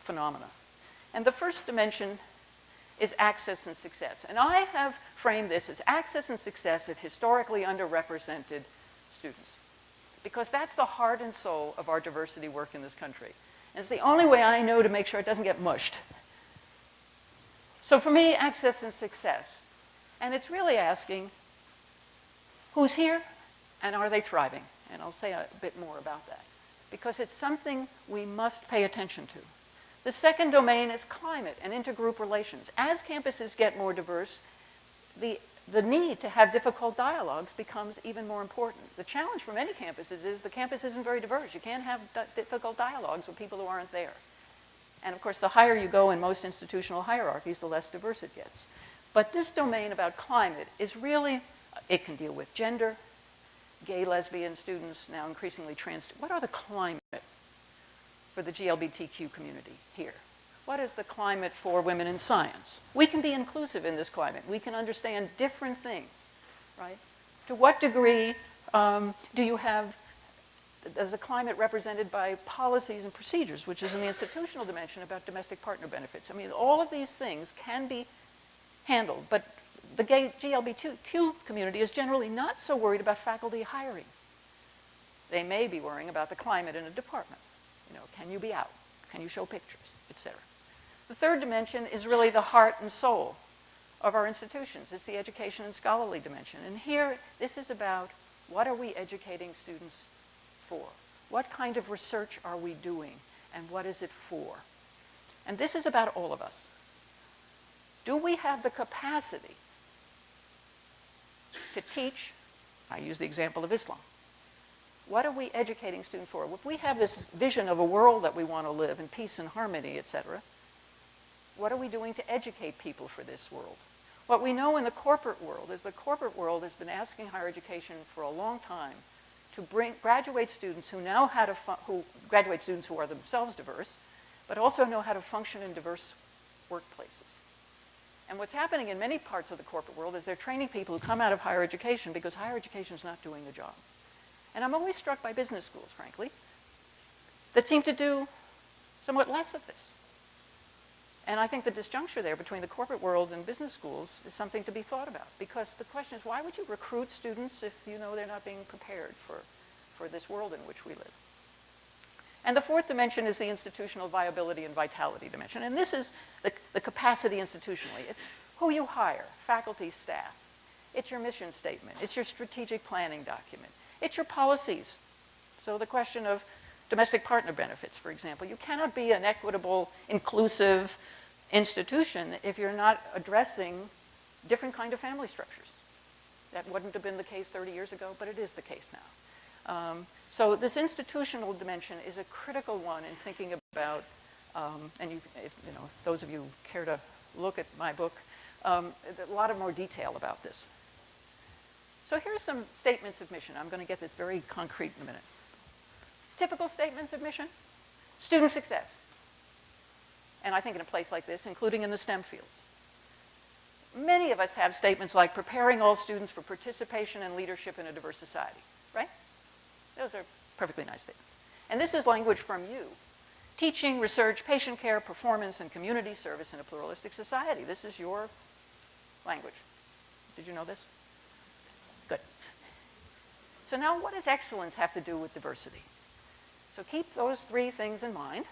phenomena. And the first dimension is access and success. And I have framed this as access and success of historically underrepresented students. because that's the heart and soul of our diversity work in this country. And it's the only way I know to make sure it doesn't get mushed. So for me, access and success. And it's really asking, who's here and are they thriving? And I'll say a bit more about that, because it's something we must pay attention to. The second domain is climate and intergroup relations. As campuses get more diverse, the need to have difficult dialogues becomes even more important. The challenge for many campuses is the campus isn't very diverse. You can't have difficult dialogues with people who aren't there. And of course, the higher you go in most institutional hierarchies, the less diverse it gets. But this domain about climate is really, it can deal with gender, gay, lesbian students, now increasingly trans. What are the climate for the GLBTQ community here? What is the climate for women in science? We can be inclusive in this climate. We can understand different things, right? To what degree is the climate represented by policies and procedures, which is in the institutional dimension about domestic partner benefits? I mean, all of these things can be handled, but the gay GLBTQ community is generally not so worried about faculty hiring. They may be worrying about the climate in a department. You know, can you be out? Can you show pictures, et cetera? The third dimension is really the heart and soul of our institutions. It's the education and scholarly dimension. And here, this is about what are we educating students for? What kind of research are we doing? And what is it for? And this is about all of us. Do we have the capacity to teach? I use the example of Islam. What are we educating students for? If we have this vision of a world that we want to live in peace and harmony, et cetera, what are we doing to educate people for this world? What we know in the corporate world is the corporate world has been asking higher education for a long time to bring graduate students who know how to graduate students who are themselves diverse, but also know how to function in diverse workplaces. And what's happening in many parts of the corporate world is they're training people who come out of higher education because higher education is not doing the job. And I'm always struck by business schools, frankly, that seem to do somewhat less of this. And I think the disjuncture there between the corporate world and business schools is something to be thought about. Because the question is, why would you recruit students if you know they're not being prepared for this world in which we live? And the fourth dimension is the institutional viability and vitality dimension. And this is the capacity institutionally. It's who you hire, faculty, staff. It's your mission statement. It's your strategic planning document. It's your policies. So the question of domestic partner benefits, for example. You cannot be an equitable, inclusive institution if you're not addressing different kind of family structures. That wouldn't have been the case 30 years ago, but it is the case now. So this institutional dimension is a critical one in thinking about, and if those of you care to look at my book, a lot of more detail about this. So here's some statements of mission. I'm going to get this very concrete in a minute. Typical statements of mission: student success. And I think in a place like this, including in the STEM fields. Many of us have statements like preparing all students for participation and leadership in a diverse society, right? Those are perfectly nice statements. And this is language from you. Teaching, research, patient care, performance, and community service in a pluralistic society. This is your language. Did you know this? Good. So now what does excellence have to do with diversity? So keep those three things in mind.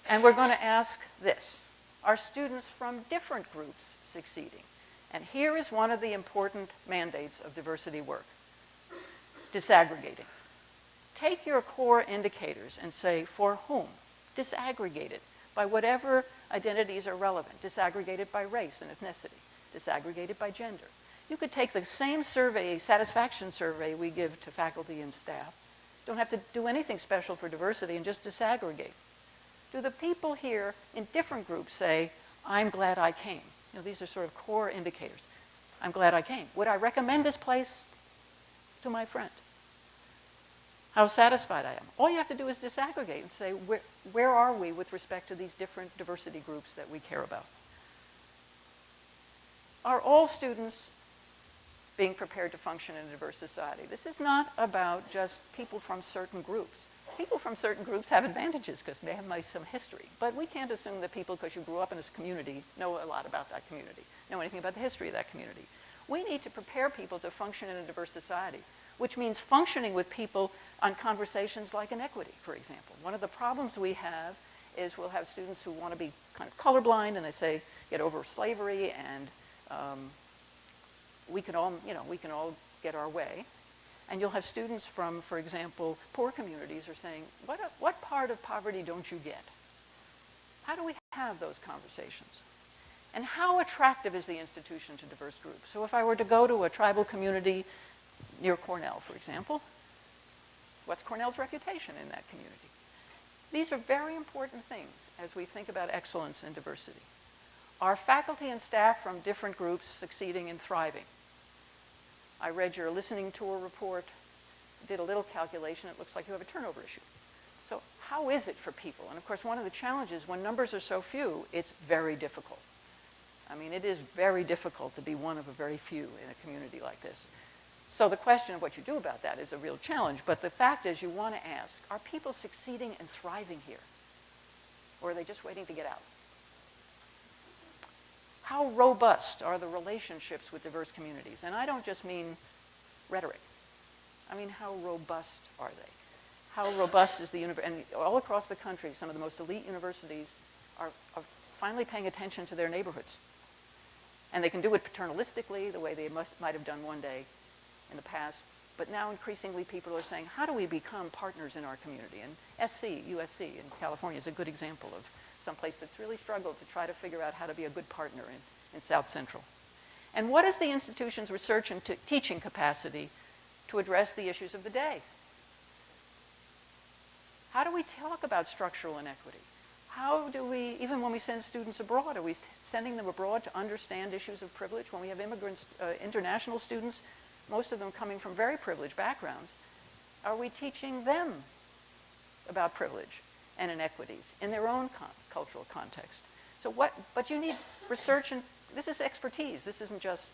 And we're going to ask this: are students from different groups succeeding? And here is one of the important mandates of diversity work: disaggregating. Take your core indicators and say, for whom? Disaggregate it by whatever identities are relevant. Disaggregate it by race and ethnicity. Disaggregate it by gender. You could take the same survey, satisfaction survey we give to faculty and staff. Don't have to do anything special for diversity and just disaggregate. Do the people here in different groups say, I'm glad I came? These are sort of core indicators. I'm glad I came. Would I recommend this place to my friend? How satisfied I am. All you have to do is disaggregate and say, where are we with respect to these different diversity groups that we care about? Are all students being prepared to function in a diverse society? This is not about just people from certain groups. People from certain groups have advantages because they have some history. But we can't assume that people, because you grew up in this community, know a lot about that community, know anything about the history of that community. We need to prepare people to function in a diverse society. which means functioning with people on conversations like inequity, for example. One of the problems we have is we'll have students who want to be kind of colorblind, and they say, get over slavery, and we can all get our way. And you'll have students from, for example, poor communities are saying, what part of poverty don't you get? How do we have those conversations? And how attractive is the institution to diverse groups? So if I were to go to a tribal community near Cornell, for example, what's Cornell's reputation in that community? These are very important things as we think about excellence and diversity. Are faculty and staff from different groups succeeding and thriving? I read your listening tour report, did a little calculation. It looks like you have a turnover issue. So how is it for people? And of course, one of the challenges when numbers are so few, it's very difficult. I mean, it is very difficult to be one of a very few in a community like this. So the question of what you do about that is a real challenge. But the fact is, you want to ask, are people succeeding and thriving here? Or are they just waiting to get out? How robust are the relationships with diverse communities? And I don't just mean rhetoric. I mean, how robust are they? How robust is the university? And all across the country, some of the most elite universities are finally paying attention to their neighborhoods. And they can do it paternalistically, the way they might have done one day in the past. But now increasingly people are saying, how do we become partners in our community? And USC in California is a good example of someplace that's really struggled to try to figure out how to be a good partner in South Central. And what is the institution's research and teaching capacity to address the issues of the day? How do we talk about structural inequity? How do we, even when we send students abroad, are we sending them abroad to understand issues of privilege? When we have immigrants, international students, most of them coming from very privileged backgrounds, are we teaching them about privilege and inequities in their own cultural context? So but you need research, and this is expertise. This isn't just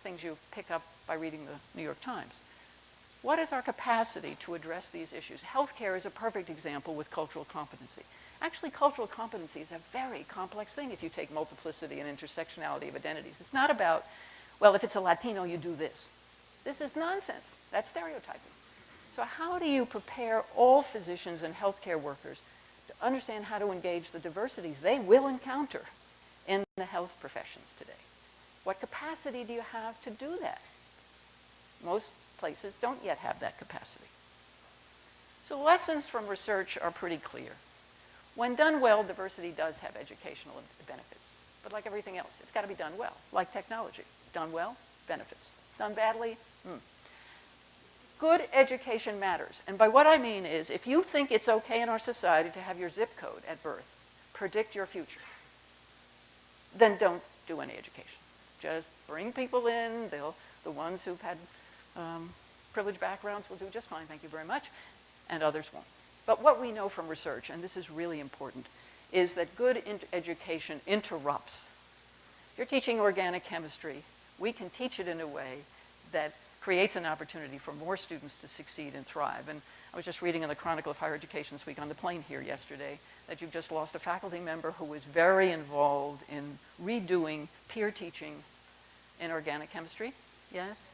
things you pick up by reading the New York Times. What is our capacity to address these issues? Healthcare is a perfect example with cultural competency. Actually, cultural competency is a very complex thing if you take multiplicity and intersectionality of identities. It's not about, well, if it's a Latino, you do this. This is nonsense. That's stereotyping. So how do you prepare all physicians and healthcare workers to understand how to engage the diversities they will encounter in the health professions today? What capacity do you have to do that? Most places don't yet have that capacity. So lessons from research are pretty clear. When done well, diversity does have educational benefits. But like everything else, it's got to be done well, like technology. Done well, benefits. Done badly, Good education matters. And by what I mean is, if you think it's okay in our society to have your zip code at birth predict your future, then don't do any education. Just bring people in. The ones who've had privileged backgrounds will do just fine, thank you very much, and others won't. But what we know from research, and this is really important, is that good education interrupts. If you're teaching organic chemistry, we can teach it in a way that creates an opportunity for more students to succeed and thrive. And I was just reading in the Chronicle of Higher Education this week on the plane here yesterday that you've just lost a faculty member who was very involved in redoing peer teaching in organic chemistry. Yes?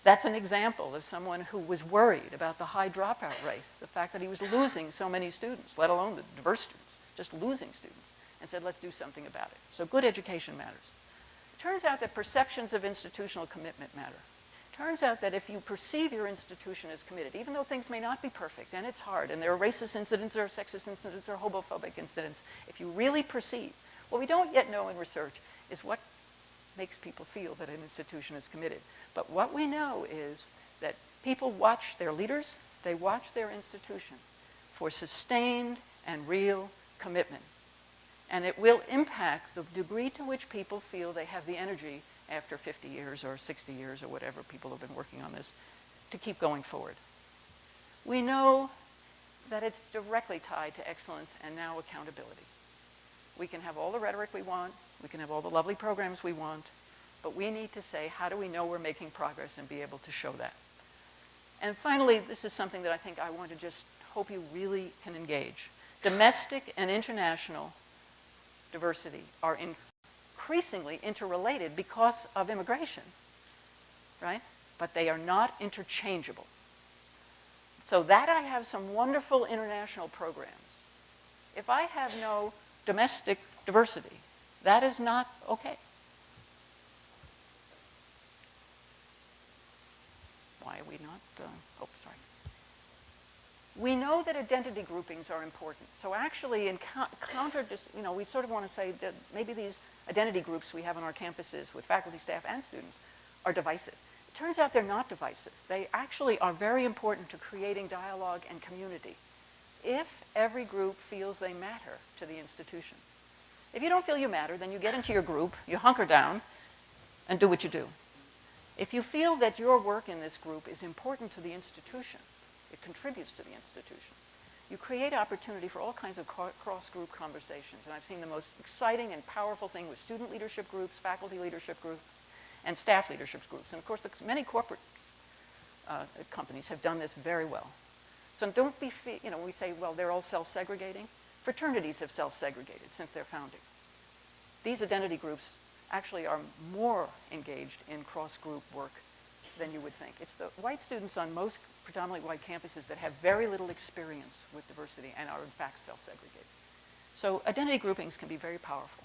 That's an example of someone who was worried about the high dropout rate, the fact that he was losing so many students, let alone the diverse students, just losing students, and said, let's do something about it. So good education matters. It turns out that perceptions of institutional commitment matter. It turns out that if you perceive your institution as committed, even though things may not be perfect, and it's hard, and there are racist incidents, there are sexist incidents, there are homophobic incidents, if you really perceive, what we don't yet know in research is what makes people feel that an institution is committed. But what we know is that people watch their leaders, they watch their institution for sustained and real commitment. And it will impact the degree to which people feel they have the energy after 50 years or 60 years or whatever people have been working on this to keep going forward. We know that it's directly tied to excellence and now accountability. We can have all the rhetoric we want, we can have all the lovely programs we want, but we need to say, how do we know we're making progress and be able to show that? And finally, this is something that I think I want to just hope you really can engage. Domestic and international diversity are increasingly interrelated because of immigration, right? but they are not interchangeable. So that I have some wonderful international programs. If I have no domestic diversity, that is not okay. Why are we not? Oh, sorry. We know that identity groupings are important. So actually, in we sort of want to say that maybe these identity groups we have on our campuses with faculty, staff, and students are divisive. It turns out they're not divisive. They actually are very important to creating dialogue and community if every group feels they matter to the institution. If you don't feel you matter, then you get into your group, you hunker down, and do what you do. If you feel that your work in this group is important to the institution, it contributes to the institution, you create opportunity for all kinds of cross-group conversations. And I've seen the most exciting and powerful thing with student leadership groups, faculty leadership groups, and staff leadership groups. And of course, many corporate companies have done this very well. So don't be, we say, well, they're all self-segregating. Fraternities have self-segregated since their founding. These identity groups actually are more engaged in cross-group work than you would think. It's the white students on most predominantly white campuses that have very little experience with diversity and are in fact self-segregated. So identity groupings can be very powerful.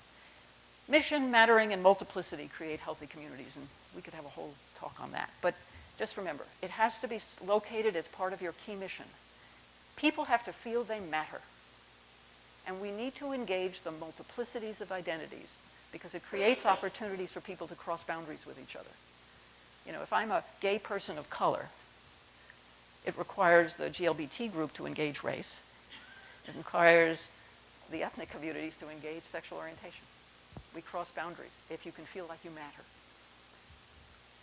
Mission, mattering, and multiplicity create healthy communities, and we could have a whole talk on that. But just remember, it has to be located as part of your key mission. People have to feel they matter. And we need to engage the multiplicities of identities because it creates opportunities for people to cross boundaries with each other. If I'm a gay person of color, it requires the GLBT group to engage race. It requires the ethnic communities to engage sexual orientation. We cross boundaries if you can feel like you matter.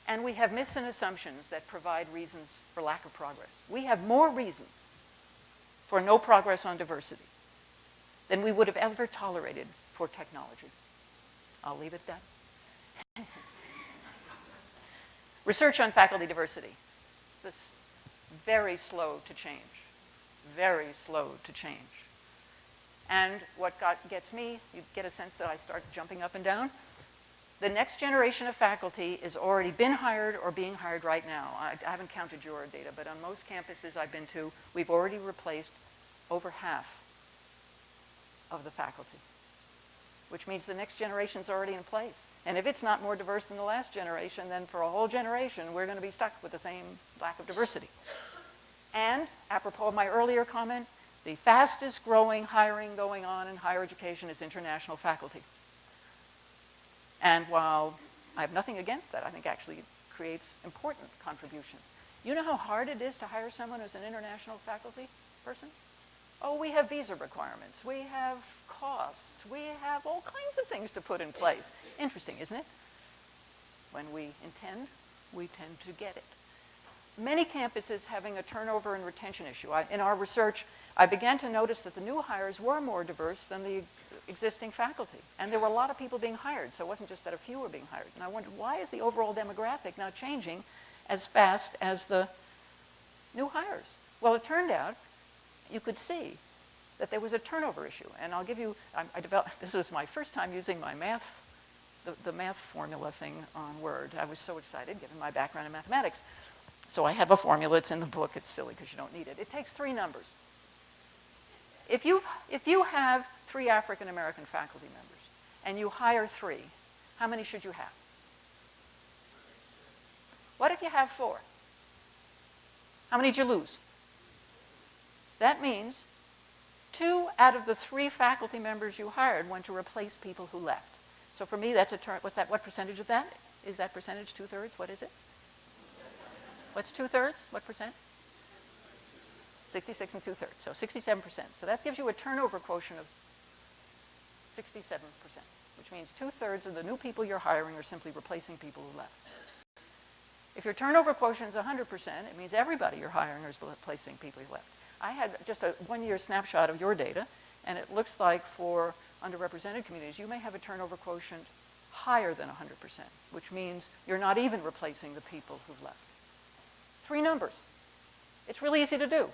And we have myths and assumptions that provide reasons for lack of progress. We have more reasons for no progress on diversity than we would have ever tolerated for technology. I'll leave it at that. Research on faculty diversity. It's this very slow to change, very slow to change. And what gets me, you get a sense that I start jumping up and down. The next generation of faculty has already been hired or being hired right now. I haven't counted your data, but on most campuses I've been to, we've already replaced over half of the faculty, which means the next generation's already in place. And if it's not more diverse than the last generation, then for a whole generation, we're going to be stuck with the same lack of diversity. And apropos of my earlier comment, the fastest growing hiring going on in higher education is international faculty. And while I have nothing against that, I think actually it creates important contributions. You know how hard it is to hire someone who's an international faculty person? Oh, we have visa requirements, we have costs, we have all kinds of things to put in place. Interesting, isn't it? When we intend, we tend to get it. Many campuses having a turnover and retention issue. In our research, I began to notice that the new hires were more diverse than the existing faculty. And there were a lot of people being hired, so it wasn't just that a few were being hired. And I wondered, why is the overall demographic not changing as fast as the new hires? Well, it turned out you could see that there was a turnover issue. And I'll give you, this was my first time using my math, the math formula thing on Word. I was so excited, given my background in mathematics. So I have a formula, it's in the book, it's silly because you don't need it. It takes 3 numbers. If you have 3 African American faculty members and you hire 3, how many should you have? What if you have 4? How many did you lose? That means 2 out of the 3 faculty members you hired went to replace people who left. So for me, that's a term. What's that? What percentage of that? Is that percentage 2/3? What is it? What's 2/3? What percent? 66 and 2/3. So 67%. So that gives you a turnover quotient of 67%, which means 2/3 of the new people you're hiring are simply replacing people who left. If your turnover quotient is 100%, it means everybody you're hiring is replacing people who left. I had just a 1-year snapshot of your data, and it looks like for underrepresented communities, you may have a turnover quotient higher than 100%, which means you're not even replacing the people who've left. 3 numbers. It's really easy to do.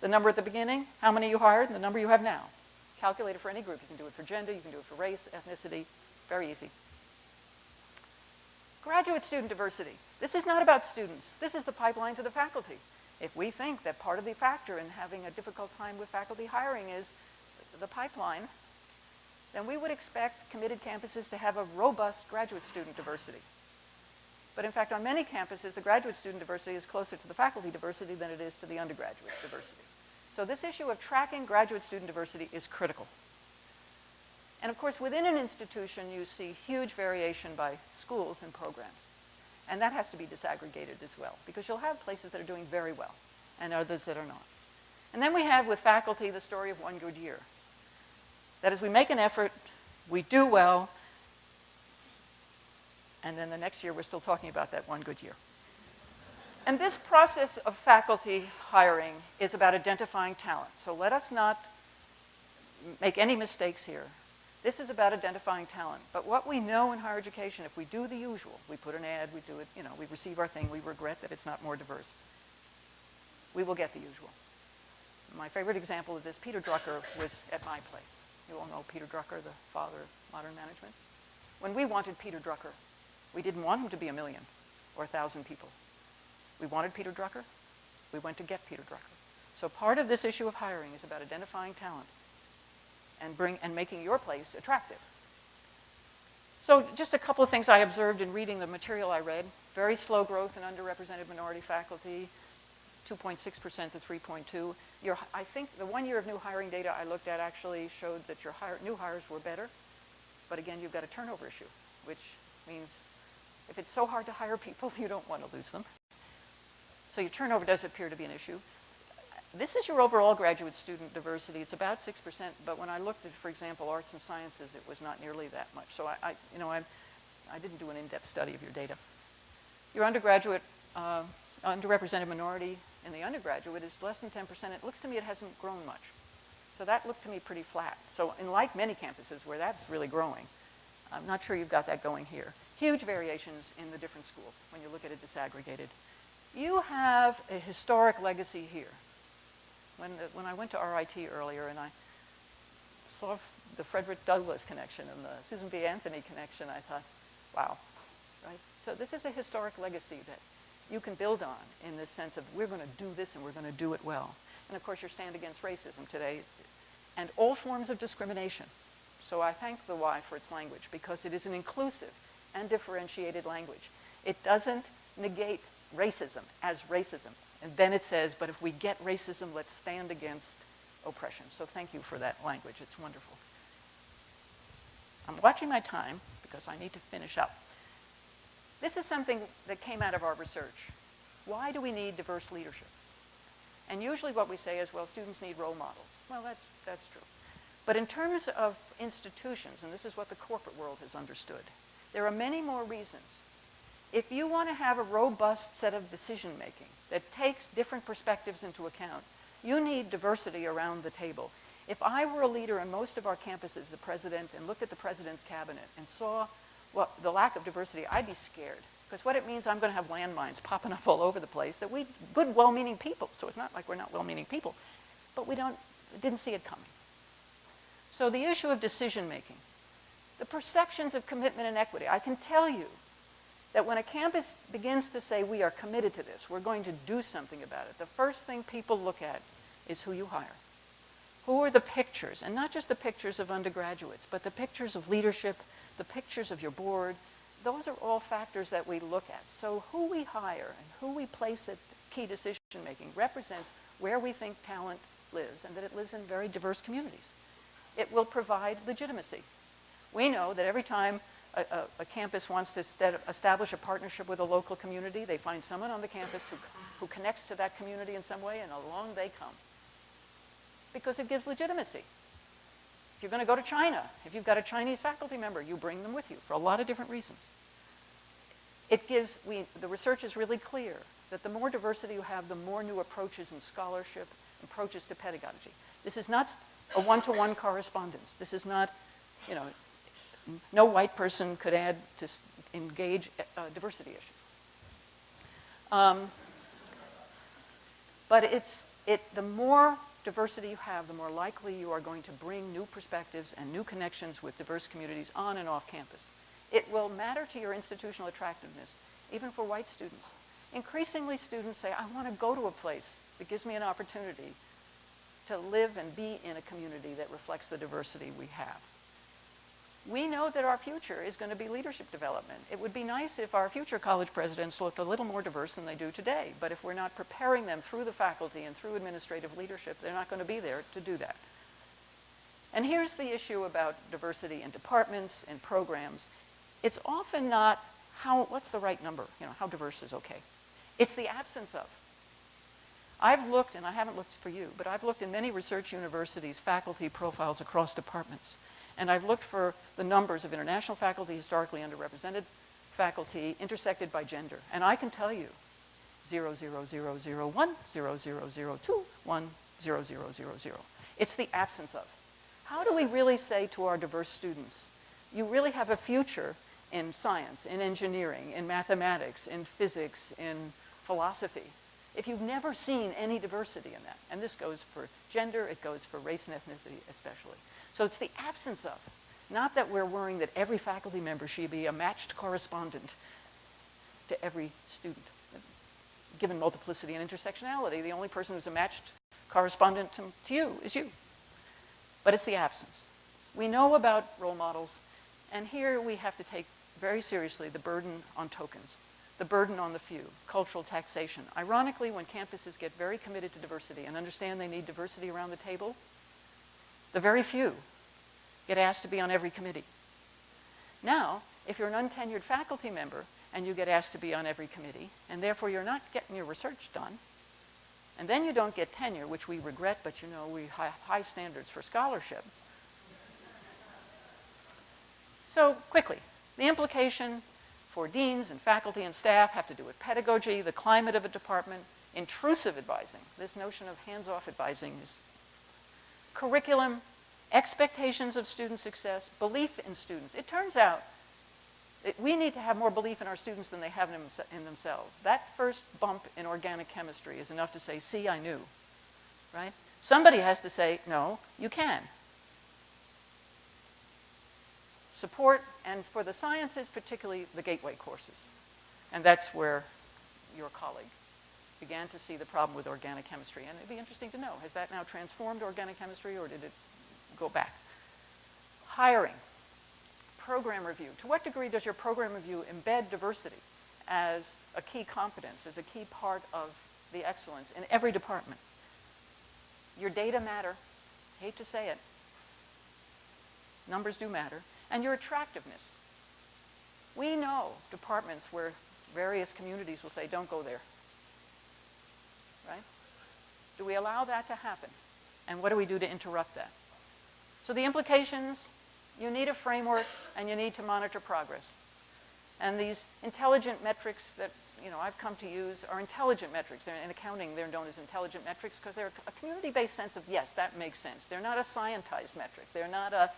The number at the beginning, how many you hired, and the number you have now. Calculate it for any group. You can do it for gender, you can do it for race, ethnicity, very easy. Graduate student diversity. This is not about students. This is the pipeline to the faculty. If we think that part of the factor in having a difficult time with faculty hiring is the pipeline, then we would expect committed campuses to have a robust graduate student diversity. But in fact, on many campuses, the graduate student diversity is closer to the faculty diversity than it is to the undergraduate diversity. So this issue of tracking graduate student diversity is critical. And of course, within an institution, you see huge variation by schools and programs. And that has to be disaggregated as well, because you'll have places that are doing very well and others that are not. And then we have with faculty the story of one good year. That is, we make an effort, we do well, and then the next year we're still talking about that one good year. And this process of faculty hiring is about identifying talent. So let us not make any mistakes here. This is about identifying talent. But what we know in higher education, if we do the usual, we put an ad, we do it, we receive our thing, we regret that it's not more diverse, we will get the usual. My favorite example of this, Peter Drucker was at my place. You all know Peter Drucker, the father of modern management. When we wanted Peter Drucker, we didn't want him to be 1 million or 1,000 people. We wanted Peter Drucker. We went to get Peter Drucker. So part of this issue of hiring is about identifying talent and making your place attractive. So just a couple of things I observed in reading the material I read. Very slow growth in underrepresented minority faculty, 2.6% to 3.2. I think the 1 year of new hiring data I looked at actually showed that your new hires were better. But again, you've got a turnover issue, which means if it's so hard to hire people, you don't want to lose them. So your turnover does appear to be an issue. This is your overall graduate student diversity. It's about 6%, but when I looked at, for example, arts and sciences, it was not nearly that much. So I didn't do an in-depth study of your data. Your undergraduate, underrepresented minority in the undergraduate is less than 10%. It looks to me it hasn't grown much. So that looked to me pretty flat. So unlike many campuses where that's really growing, I'm not sure you've got that going here. Huge variations in the different schools when you look at it disaggregated. You have a historic legacy here. When I went to RIT earlier and I saw the Frederick Douglass connection and the Susan B. Anthony connection, I thought, wow, right? So this is a historic legacy that you can build on in this sense of we're going to do this and we're going to do it well. And of course, your stand against racism today and all forms of discrimination. So I thank the Y for its language because it is an inclusive and differentiated language. It doesn't negate racism as racism. And then it says, but if we get racism, let's stand against oppression. So thank you for that language. It's wonderful. I'm watching my time because I need to finish up. This is something that came out of our research. Why do we need diverse leadership? And usually what we say is, well, students need role models. Well, that's true. But in terms of institutions, and this is what the corporate world has understood, there are many more reasons. If you want to have a robust set of decision-making that takes different perspectives into account, you need diversity around the table. If I were a leader in most of our campuses, the president, and looked at the president's cabinet and saw the lack of diversity, I'd be scared. Because what it means, I'm going to have landmines popping up all over the place that good, well-meaning people, so it's not like we're not well-meaning people, but we didn't see it coming. So the issue of decision-making, the perceptions of commitment and equity, I can tell you that when a campus begins to say, we are committed to this, we're going to do something about it, the first thing people look at is who you hire. Who are the pictures, and not just the pictures of undergraduates, but the pictures of leadership, the pictures of your board. Those are all factors that we look at. So who we hire and who we place at key decision-making represents where we think talent lives, and that it lives in very diverse communities. It will provide legitimacy. We know that every time a campus wants to establish a partnership with a local community, they find someone on the campus who connects to that community in some way, and along they come. Because it gives legitimacy. If you're going to go to China, if you've got a Chinese faculty member, you bring them with you for a lot of different reasons. The research is really clear that the more diversity you have, the more new approaches in scholarship, approaches to pedagogy. This is not a one-to-one correspondence. This is not, no white person could add to engage diversity issues. But the more diversity you have, the more likely you are going to bring new perspectives and new connections with diverse communities on and off campus. It will matter to your institutional attractiveness, even for white students. Increasingly, students say, I want to go to a place that gives me an opportunity to live and be in a community that reflects the diversity we have. We know that our future is going to be leadership development. It would be nice if our future college presidents looked a little more diverse than they do today, but if we're not preparing them through the faculty and through administrative leadership, they're not going to be there to do that. And here's the issue about diversity in departments and programs. It's often not what's the right number, how diverse is okay. It's the absence of. I've looked, and I haven't looked for you, but I've looked in many research universities' faculty profiles across departments. And I've looked for the numbers of international faculty, historically underrepresented faculty, intersected by gender. And I can tell you, 00001, 00002, 1, 00000. It's the absence of. How do we really say to our diverse students, you really have a future in science, in engineering, in mathematics, in physics, in philosophy, if you've never seen any diversity in that? And this goes for gender, it goes for race and ethnicity especially. So it's the absence of, not that we're worrying that every faculty member should be a matched correspondent to every student. Given multiplicity and intersectionality, the only person who's a matched correspondent to you is you. But it's the absence. We know about role models, and here we have to take very seriously the burden on tokens, the burden on the few, cultural taxation. Ironically, when campuses get very committed to diversity and understand they need diversity around the table, the very few get asked to be on every committee. Now, if you're an untenured faculty member and you get asked to be on every committee, and therefore you're not getting your research done, and then you don't get tenure, which we regret, but we have high standards for scholarship. So quickly, the implication for deans and faculty and staff have to do with pedagogy, the climate of a department, intrusive advising. This notion of hands-off advising is curriculum, expectations of student success, belief in students. It turns out that we need to have more belief in our students than they have in themselves. That first bump in organic chemistry is enough to say, see, I knew, right? Somebody has to say, no, you can. Support, and for the sciences, particularly the gateway courses. And that's where your colleague began to see the problem with organic chemistry. And it'd be interesting to know, has that now transformed organic chemistry, or did it go back? Hiring, program review. To what degree does your program review embed diversity as a key competence, as a key part of the excellence in every department? Your data matter. Hate to say it. Numbers do matter. And your attractiveness. We know departments where various communities will say, don't go there. Right? Do we allow that to happen? And what do we do to interrupt that? So the implications, you need a framework and you need to monitor progress. And these intelligent metrics that I've come to use are intelligent metrics. In accounting, they're known as intelligent metrics because they're a community-based sense of, yes, that makes sense. They're not a scientized metric. They're not a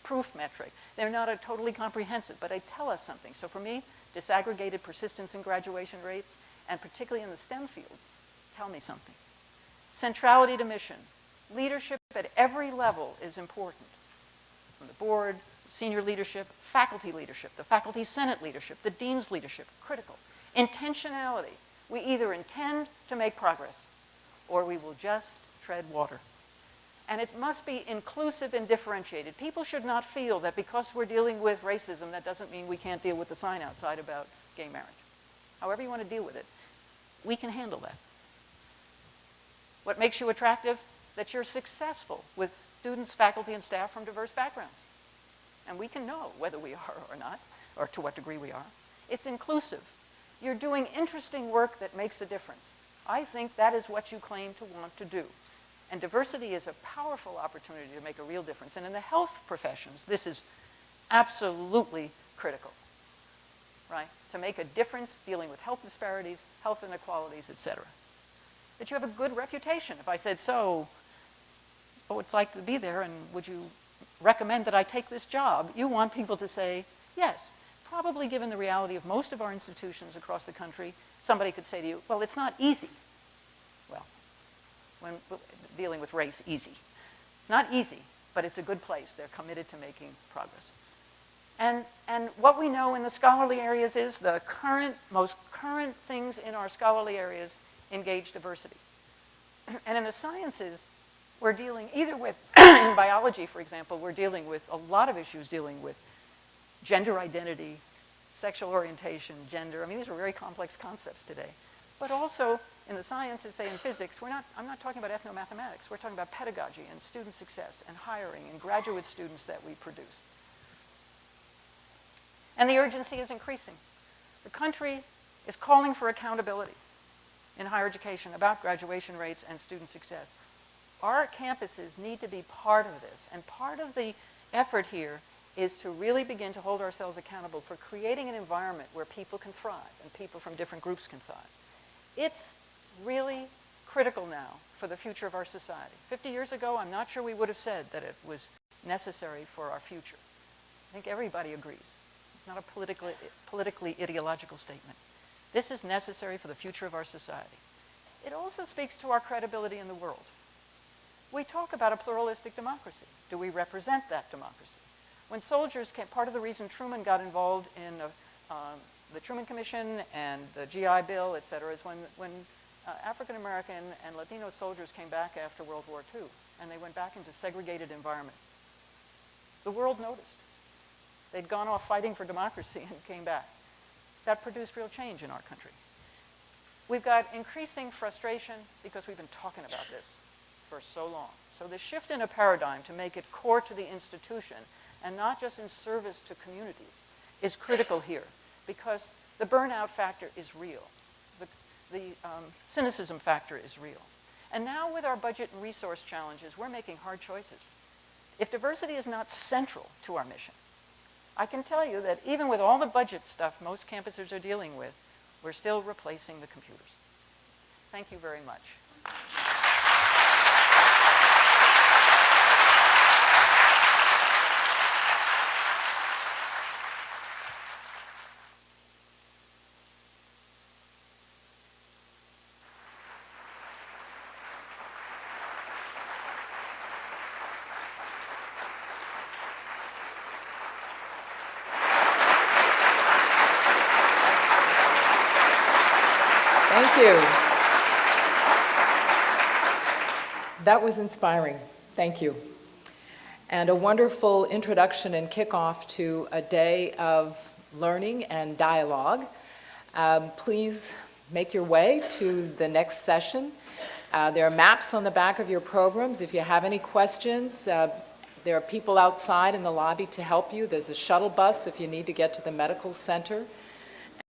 proof metric. They're not a totally comprehensive, but they tell us something. So for me, disaggregated persistence in graduation rates, and particularly in the STEM fields, tell me something. Centrality to mission. Leadership at every level is important. From the board, senior leadership, the faculty senate leadership, the dean's leadership, critical. Intentionality. We either intend to make progress or we will just tread water. And it must be inclusive and differentiated. People should not feel that because we're dealing with racism, that doesn't mean we can't deal with the sign outside about gay marriage. However you want to deal with it, we can handle that. What makes you attractive? That you're successful with students, faculty, and staff from diverse backgrounds. And we can know whether we are or not, or to what degree we are. It's inclusive. You're doing interesting work that makes a difference. I think that is what you claim to want to do. And diversity is a powerful opportunity to make a real difference. And in the health professions, this is absolutely critical, right? To make a difference dealing with health disparities, health inequalities, et cetera. That you have a good reputation. If I said, so, it's like to be there, and would you recommend that I take this job? You want people to say, yes. Probably given the reality of most of our institutions across the country, somebody could say to you, well, it's not easy. Well, when dealing with race, easy. It's not easy, but it's a good place. They're committed to making progress. And what we know in the scholarly areas is the most current things in our scholarly areas engage diversity. And in the sciences, we're dealing either with, in biology, for example, we're dealing with a lot of issues dealing with gender identity, sexual orientation, gender. I mean, these are very complex concepts today. But also in the sciences, say in physics, I'm not talking about ethnomathematics. We're talking about pedagogy and student success and hiring and graduate students that we produce. And the urgency is increasing. The country is calling for accountability in higher education about graduation rates and student success. Our campuses need to be part of this, and part of the effort here is to really begin to hold ourselves accountable for creating an environment where people can thrive and people from different groups can thrive. It's really critical now for the future of our society. 50 years ago, I'm not sure we would have said that it was necessary for our future. I think everybody agrees. It's not a politically ideological statement. This is necessary for the future of our society. It also speaks to our credibility in the world. We talk about a pluralistic democracy. Do we represent that democracy? When soldiers came, part of the reason Truman got involved in the Truman Commission and the GI Bill, et cetera, is when African American and Latino soldiers came back after World War II, and they went back into segregated environments. The world noticed. They'd gone off fighting for democracy and came back. That produced real change in our country. We've got increasing frustration because we've been talking about this for so long. So the shift in a paradigm to make it core to the institution and not just in service to communities is critical here, because the burnout factor is real. The cynicism factor is real. And now with our budget and resource challenges, we're making hard choices. If diversity is not central to our mission, I can tell you that even with all the budget stuff most campuses are dealing with, we're still replacing the computers. Thank you very much. Thank you. That was inspiring. Thank you. And a wonderful introduction and kickoff to a day of learning and dialogue. Please make your way to the next session. There are maps on the back of your programs. If you have any questions, there are people outside in the lobby to help you. There's a shuttle bus if you need to get to the medical center.